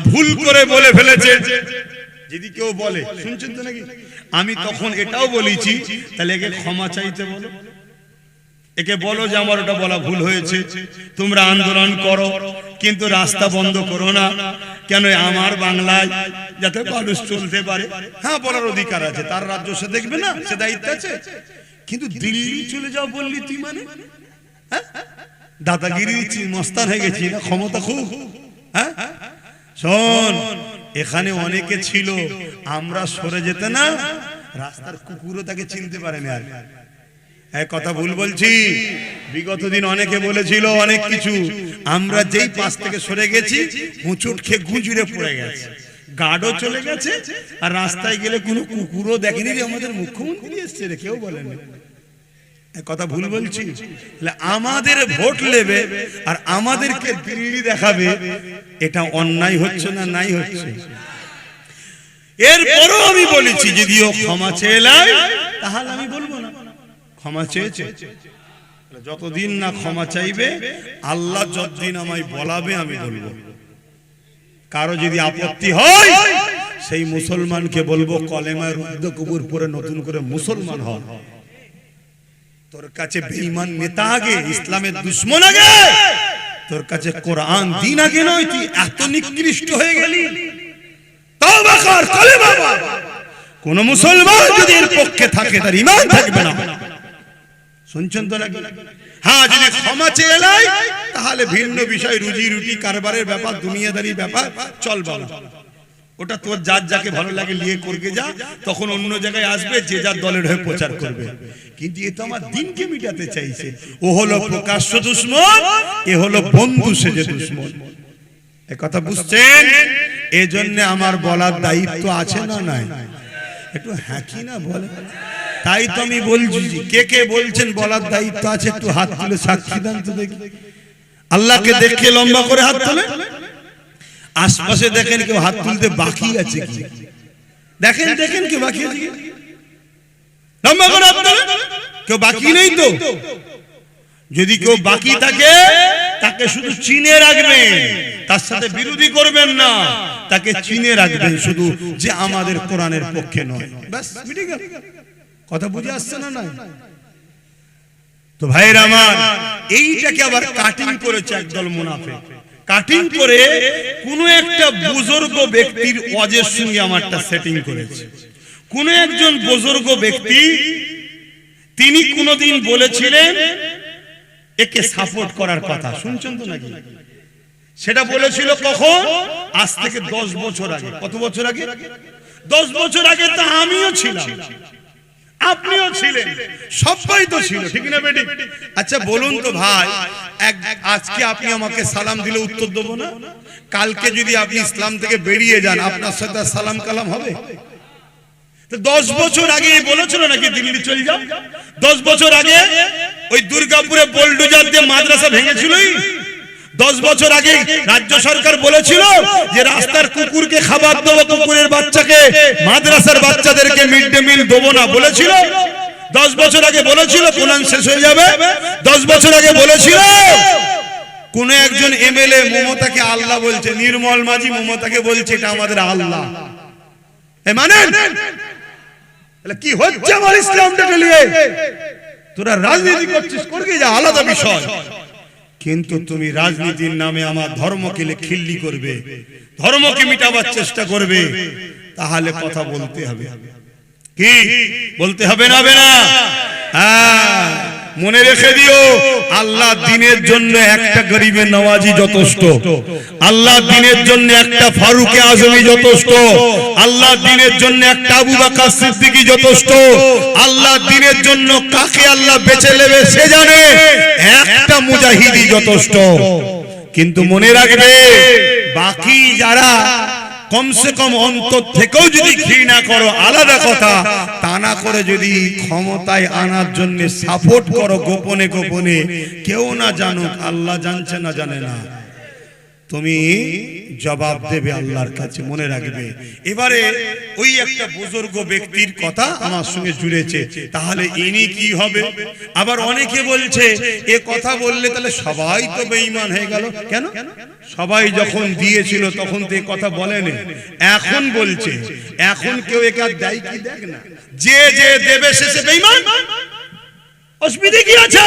ভুল করে বলে ফেলেছে, যদি কেউ বলে, শুনছেন তো নাকি, আমি তখন এটাও বলেছি তাহলে একে ক্ষমা চাইতে বলো, একে বলো যে আমার ওটা বলা ভুল হয়েছে, তোমরা আন্দোলন করো কিন্তু রাস্তা বন্ধ করো না। কেন আমার বাংলায় যাতে মানুষ চলতে পারে, হ্যাঁ বলার অধিকার আছে, তার রাজ্য সে দেখবে না, সে দায়িত্ব আছে। কিন্তু দিল্লি চলে যাও বললি তুই, মানে দাদাগিরি দিচ্ছি, মস্তান হয়ে গেছি না, ক্ষমতা খুব। হ্যাঁ শোন, এখানে অনেকে ছিল, আমরা সরে যেতে না, রাস্তার কুকুরও তাকে চিনতে পারে না। আর কথা ভুল বলছি? বিগত দিন অনেকে বলেছিল অনেক কিছু, আমরা যেই পাশ থেকে সরে গেছি হুঁচুট খেয়ে গুঁজুরে পড়ে গেছে, গার্ডও চলে গেছে, আর রাস্তায় গেলে কোনো কুকুরও দেখেনি যে আমাদের মুখ্যমন্ত্রী এসছে রে, কেউ বলেনি। কথা ভুল বলছি? আমাদের ভোট নেবে আর আমাদেরকে দিল্লি দেখাবে, এটা অন্যায় হচ্ছে না? নাই হচ্ছে। এরপরও আমি বলেছি যদিও ক্ষমা চেয়েলাই, তাহলে আমি বলবো না ক্ষমা চেয়েছে। যতদিন না ক্ষমা চাইবে, আল্লাহ যতদিন আমায় বলাবে আমি বলবো। কারো যদি আপত্তি হয়, সেই মুসলমানকে বলবো কলেমায় রুদ্ধ কবুর পরে নতুন করে মুসলমান হন। তোর কাছে বেঈমান নেতা আগে, ইসলামের দুশমন আগে, তোর কাছে কোরআন দিন আগে নয়। তুই এত নিকৃষ্ট হয়ে গেলি, তওবা কর, কলেমা পড়। কোন মুসলমান যদি এর পক্ষে থাকে তার ঈমান থাকবে না। শুনছেন তো নাকি? হ্যাঁ, যদি ক্ষমা চেয়ে এলাই তাহলে ভিন্ন বিষয়, রুজি রুটি কারবারের ব্যাপার, দুনিয়াদারি ব্যাপার, চল বাবা, ওটা তোর যার যাকে ভালো লাগে নিয়ে করকে যা, তখন অন্য জায়গায় আসবে, যে যার দলের হয়ে প্রচার করবে। কিন্তু এ তো আমার দিনকে মিটাতে চাইছে, ও হলো প্রকাশ্য দুশমন, এ হলো বন্ধু সেজে দুশমন। এ কথা বুঝছেন? এজন্য আমার বলার দায়িত্ব আছে না নাই? একটু হ্যাঁ কি না বলে, তাই তো আমি বলছি। কে কে বলছেন বলার দায়িত্ব আছে, একটু হাত তুলে সাক্ষী দেন তো দেখি। আল্লাহকে দেখে লম্বা করে হাত তোলে। আশপাশে দেখেন কেউ হাত তুলতে বাকি আছে কি? দেখেন দেখেন কেউ বাকি আছে কি? লম্বা করে হাত তোলে। কেউ বাকি নেই তো? যদি কেউ বাকি থাকে তাকে শুধু চিনে রাখবেন, তার সাথে বিরোধী করবেন না, তাকে চিনে রাখবেন শুধু, যে আমাদের কোরআনের পক্ষে নয়। ব্যাস মিটে গেল। কথা বুঝে আসছে না? নাই তো ভাইরা আমার, এইটাকে আবার কাটিং করেছে একদল মুনাফিক। কাটিং করে কোন একটা বুজুর্গ ব্যক্তির ওয়াজের সঙ্গে আমারটা সেটিং করেছে। কোন একজন বুজুর্গ ব্যক্তি, তিনি কোনদিন বলেছিলেন একে সাপোর্ট করার কথা, শুনছেন তো নাকি? সেটা বলেছিল কখন? আজ থেকে 10 বছর আগে। কত বছর আগে? 10 বছর আগে তো আমিও ছিলাম, আপনিও ছিলেন, সবাই তো ছিল, ঠিক না বেটি? আচ্ছা বলুন তো ভাই, আজকে আপনি আমাকে সালাম দিলে উত্তর দেবো না? কালকে যদি আপনি ইসলাম থেকে বেরিয়ে যান, আপনার সাথে সালাম কালাম হবে? 10 বছর আগে বলেছিল নাকি দিল্লি চলে যাও? 10 বছর আগে ওই দুর্গাপুরে বোলডোজার দিয়ে মাদ্রাসা ভেঙেছিল। 10 বছর আগে রাজ্য সরকার বলেছিল যে রাস্তার কুকুরকে খাবার দেবো, কুকুরের বাচ্চাকে, মাদ্রাসার বাচ্চাদেরকে মিড ডে মিল দেবো না, বলেছিল। 10 বছর আগে বলেছিল কোরআন শেষ হয়ে যাবে। 10 বছর আগে বলেছিল কোন একজন এমএলএ মমতাকে আল্লাহ বলছে, নির্মল মাঝি মমতাকে বলছে এটা আমাদের আল্লাহ। মানেন কি হচ্ছে আমার ইসলামটাকে নিয়ে? তোরা রাজনীতি করছিস, করবি যা, আলাদা বিষয়, কিন্তু তুমি রাজনীতির নামে আমার ধর্মকে খিল্লি করবে, ধর্মকে মিটাবার চেষ্টা করবে, তাহলে কথা বলতে হবে। কি বলতে হবে না? হবে না? হ্যাঁ, মনে রেখে দিও, আল্লাহ দ্বীনের জন্য একটা গরিবে নওয়াজি যথেষ্ট, আল্লাহ দ্বীনের জন্য একটা ফারুকে আজমি যথেষ্ট, আল্লাহ দ্বীনের জন্য একটা আবু বকর সিদ্দিকী যথেষ্ট, আল্লাহ দ্বীনের জন্য কাকে আল্লাহ বেছে নেবে সে জানে, একটা মুজাহিদি যথেষ্ট। কিন্তু মনে রাখবে, বাকি যারা কমসে কম অন্তর থেকেও যদি ঘৃণা করো আলাদা কথা, তা না করে যদি ক্ষমতায় আনার জন্য সাপোর্ট করো গোপনে গোপনে, কেউ না জানুক, আল্লাহ জানছে না জানে না, তুমি জবাব দেবে আল্লাহর কাছে, মনে রাখবে। এবারে ওই একটা বুজুর্গ ব্যক্তির কথা আমার সঙ্গে জুড়েছে, তাহলে ইনি কি হবে? আবার অনেকে বলছে এ কথা বললে তাহলে সবাই তো বেঈমান হয়ে গেল। কেন? সবাই যখন দিয়েছিল তখন তো এ কথা বলেনি, এখন বলছে। এখন কেউ একা দেয় কি? দেখ না, যে যে দেবে সে বেঈমান। অসুবিধা কি আছে?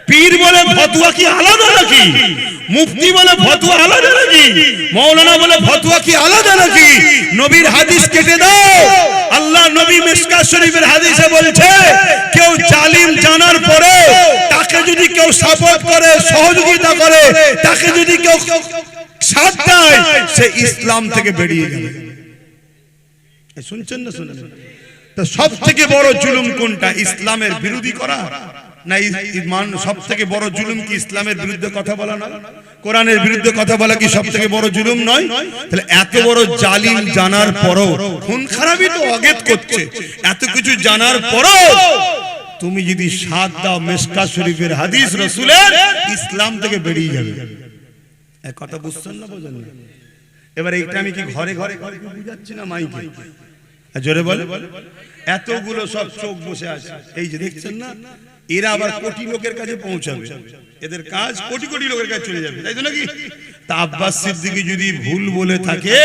পীর বলে ফতোয়া কি আলাদা নাকি? মুফতি বলে ফতোয়া আলাদা নাকি? মাওলানা বলে ফতোয়া কি আলাদা নাকি? নবীর হাদিস কেটে দাও। আল্লাহ নবী মিশকাত শরীফের হাদিসে বলছে, কেউ জালিম জানার পরে তাকে যদি কেউ সাপোর্ট করে, সহযোগিতা করে, তাকে যদি কেউ সাথ দেয়, সে ইসলাম থেকে বেরিয়ে যাবে। শুনছেন না? শুনুন। সব থেকে বড় জুলুম কোনটা? ইসলামের বিরোধী করা না? সব থেকে বড় জুলুম কি ইসলামের বিরুদ্ধে কথা বলা না? কোরআনের বিরুদ্ধে কথা বলা কি সব থেকে বড় জুলুম নয়? তাহলে এত বড় জালিম জানার পরও, খুন খারাপি তো অগেত করছে, এত কিছু জানার পরও তুমি যদি সাথ দাও, মিশকাত শরীফের হাদিস রাসূলের, ইসলাম থেকে বেরিয়ে যাবে। এক কথা বুঝছেন না? বোঝেন না? এবার এইটা আমি কি ঘরে ঘরে বুঝাচ্ছি না মাইকে? জোরে বলে। এতগুলো সব চোখ বসে আছে, এই যে দেখছেন না, এরা আবার কোটি লোকের কাছে পৌঁছাবে, এদের কাজ কোটি কোটি লোকের কাছে চলে যাবে, তাই তো নাকি? তা আব্বাস সিদ্দিকী যদি ভুল বলে থাকে,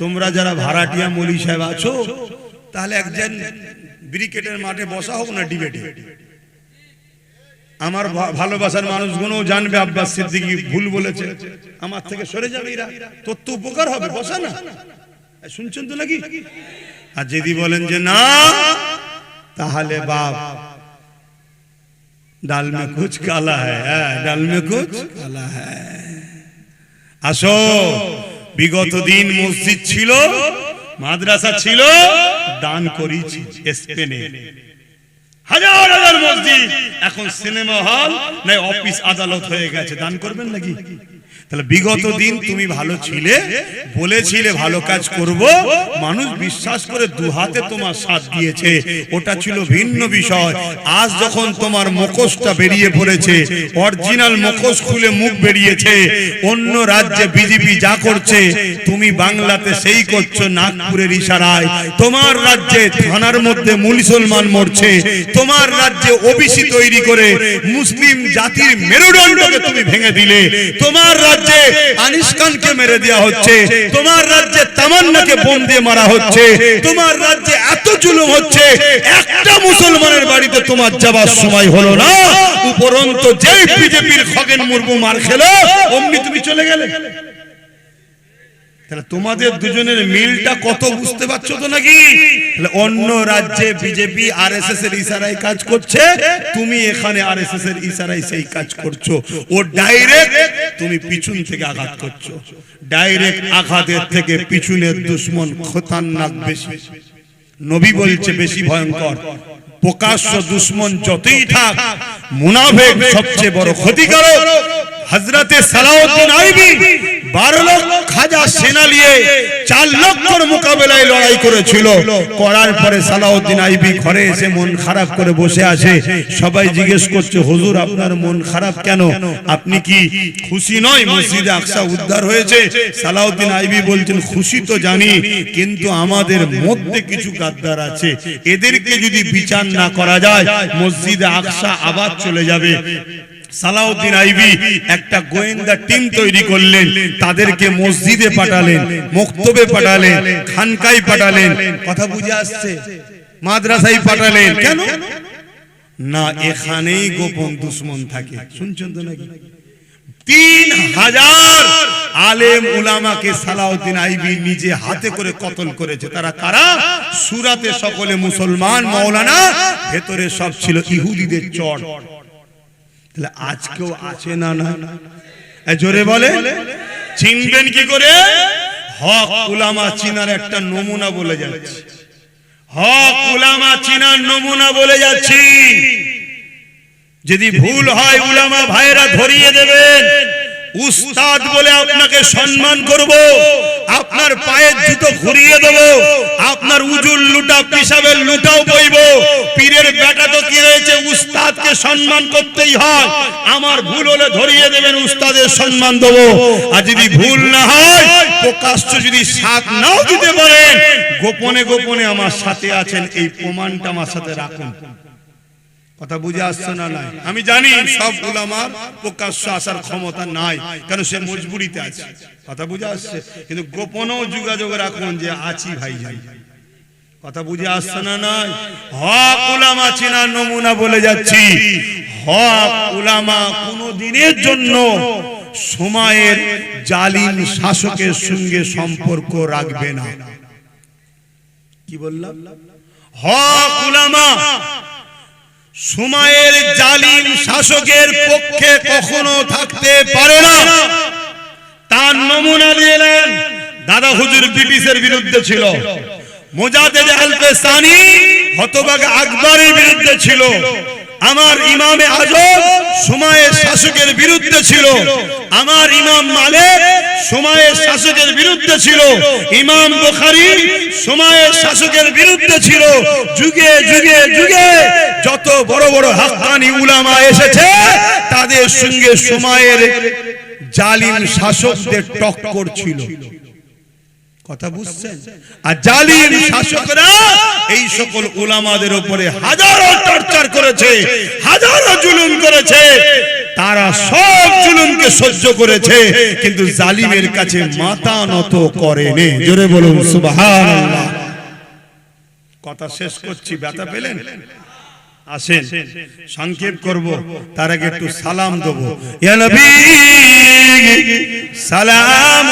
তোমরা যারা ভাড়াটিয়া মৌলী সাহেব আছো, তাহলে একজন ব্রিকেটের মাঠে বসা হোক না ডিবেটে, আমার ভালোবাসার মানুষগুলো জানবে আব্বাস সিদ্দিকী ভুল বলেছে, আমার থেকে সরে যাবে, এরা তোর তো উপকার হবে, বসা না। শুনছেন তো নাকি? আর যদি বলেন যে না, তাহলে বাপ ডাল মে কুছ কালা হ্যায়, ডাল মে কুছ কালা হ্যায়। আসো, বিগত দিন মসজিদ ছিল, মাদ্রাসা ছিল, দান করেছি স্পেনে, হাজার হাজার মসজিদ এখন সিনেমা হল না অফিস আদালত হয়ে গেছে, দান করবেন নাকি? তাহলে বিগত দিন তুমি ভালো ছিলে, বলেছিলে ভালো কাজ করব, মানুষ বিশ্বাস করে দু হাতে তোমার সাথ দিয়েছে, ওটা ছিল ভিন্ন বিষয়। আজ যখন তোমার মুখোশটা বেরিয়ে পড়েছে, অরিজিনাল মুখোশ খুলে মুখ বেরিয়েছে, অন্য রাজ্যে বিজেপি যা করছে তুমি বাংলাতে সেই করছো নাগপুরের ইশারায়। তোমার রাজ্যে থানার মধ্যে মুসলমান মরছে, তোমার রাজ্যে ওবিসি তৈরি করে মুসলিম জাতির মেরুদণ্ডকে তুমি ভেঙে দিলে, তোমার রাজ্যে আনিস খানকে মেরে দেওয়া হচ্ছে, তোমার রাজ্যে তামান্নাকে বোম দিয়ে মারা হচ্ছে, তোমার রাজ্যে এত জুলুম হচ্ছে, একটা মুসলমানের বাড়িতে তোমার যাবার সময় হলো না, উপরন্তু যেই বিজেপির খগেন মুর্মু মার খেলো অমনি তুমি চলে গেলে। তাহলে তোমাদের দুজনের মিলটা কত বুঝতে পারছো তো নাকি? তাহলে অন্য রাজ্যে বিজেপি আরএসএস এর ইশারায় কাজ করছে, তুমি এখানে আরএসএস এর ইশারায় সেই কাজ করছো, ও ডাইরেক্ট তুমি পিছন থেকে আঘাত করছো। ডাইরেক্ট আঘাতের থেকে পিছনের দুশমন খতরনাক বেশি, নবী বলছে বেশি ভয়ঙ্কর। প্রকাশ্য দুশমন যতই থাক, মুনাফিক সবচেয়ে বড় ক্ষতিকারক। হযরতে সালাউদ্দিন আইবি 12 লক্ষ খাজা সেনা নিয়ে 4 লক্ষর মোকাবেলায় লড়াই করেছিল, করার পরে সালাউদ্দিন আইবি ঘরে এসে মন খারাপ করে বসে আছে। সবাই জিজ্ঞেস করছে, হুজুর আপনার মন খারাপ কেন? আপনি কি খুশি নয় মসজিদে আকসা উদ্ধার হয়েছে? সালাউদ্দিন আইবি বলছেন, খুশি তো জানি, কিন্তু আমাদের মধ্যে কিছু গাদ্দার আছে, এদেরকে যদি বিচার না করা যায় মসজিদে আকসা আবার চলে যাবে। সালাউদ্দিন আইবি একটা গোয়েন্দা টিম তৈরি করলেন, তাদেরকে মসজিদে পাঠালেন, মক্তবে পাঠালেন, খানকায় পাঠালেন, কথা বুঝে আসছে, মাদ্রাসায় পাঠালেন। কেন না? এখানেই গোপন দুশমন থাকে। শুনছেন তো নাকি? 3000 আলেম উলামাকে সালাউদ্দিন আইবি নিজে হাতে করে কতল করেছে। তারা কারা? সুরাতে সকলে মুসলমান মাওলানা, ভেতরে সব ছিল ইহুদিদের চর। তাহলে আজকেও আছে না? না জোরে বলে, চিনবেন কি করে? হক উলামা চিনার একটা নমুনা বলে যাচ্ছি, হক উলামা চিনার নমুনা বলে যাচ্ছি। যদি ভুল হয় উলামা ভাইরা ধরিয়ে দেবেন। উস্তাদ বলে আপনাকে সম্মান করব, আপনার পায়ের জুতো ঘুরিয়ে দেব, আপনার উজুল লুটা পিসাবের লুটাও বইব। পীরের বেটা তো কি হয়েছে, উস্তাদকে সম্মান করতেই হয়। আমার ভুল হলে ধরিয়ে দেবেন, উস্তাদের সম্মান দেব। আর যদি ভুল না হয়, প্রকাশ্য যদি সাথ নাও দিতে পারেন, গোপনে গোপনে আমার সাথে আছেন, এই প্রমাণটা আমার সাথে রাখুন। কথা বুঝে আসছে না? নাই আমি জানি সব উলামার প্রকাশ্য আসার ক্ষমতা নাই, কারণ সে মজবুরিতে আছে। কথা বুঝে আসছে? কিন্তু গোপনেও যোগাযোগ রাখুন যে আছি ভাই যাই। কথা বুঝে আসছে না? নাই হক উলামা চিনার নমুনা বলে যাচ্ছি। হক উলামা কোনো দিনের জন্য সময়ের জালিম শাসকের সঙ্গে সম্পর্ক রাখবে না। কি বললাম? হক উলামা সময়ের জালিম শাসকের পক্ষে কখনো থাকতে পারে না। তার নমুনা দিলেন। দাদা হুজুর ব্রিটিশের বিরুদ্ধে ছিল, মুজাদ্দেদ আল-ফেসানি হতভাগা আকবরের বিরুদ্ধে ছিল, আমার ইমামে আজম সময়ের শাসকের বিরুদ্ধে ছিল, আমার ইমাম মালিক সময়ের শাসকের বিরুদ্ধে ছিল, ইমাম বুখারী সময়ের শাসকের বিরুদ্ধে ছিল। যুগে যুগে যুগে যত বড় বড় হাক্কানি উলামা এসেছে, তাদের সঙ্গে সময়ের জালিম শাসকদের টক্কর ছিল। কথা বুঝছেন? আর জালিম শাসকরা এই সকল উলামাদের উপরে হাজারো টর্চার করেছে, হাজারো জুলুম করেছে। তারা সব জুলুমকে সহ্য করেছে, কিন্তু জালিমের কাছে মাথা নত করেনি। জোরে বলুন সুবহানাল্লাহ। কথা শেষ করছি, ব্যথা পেলেন? আসেন সংক্ষেপ করব, তার আগে একটু সালাম দেব। ইয়া নবী সালাম।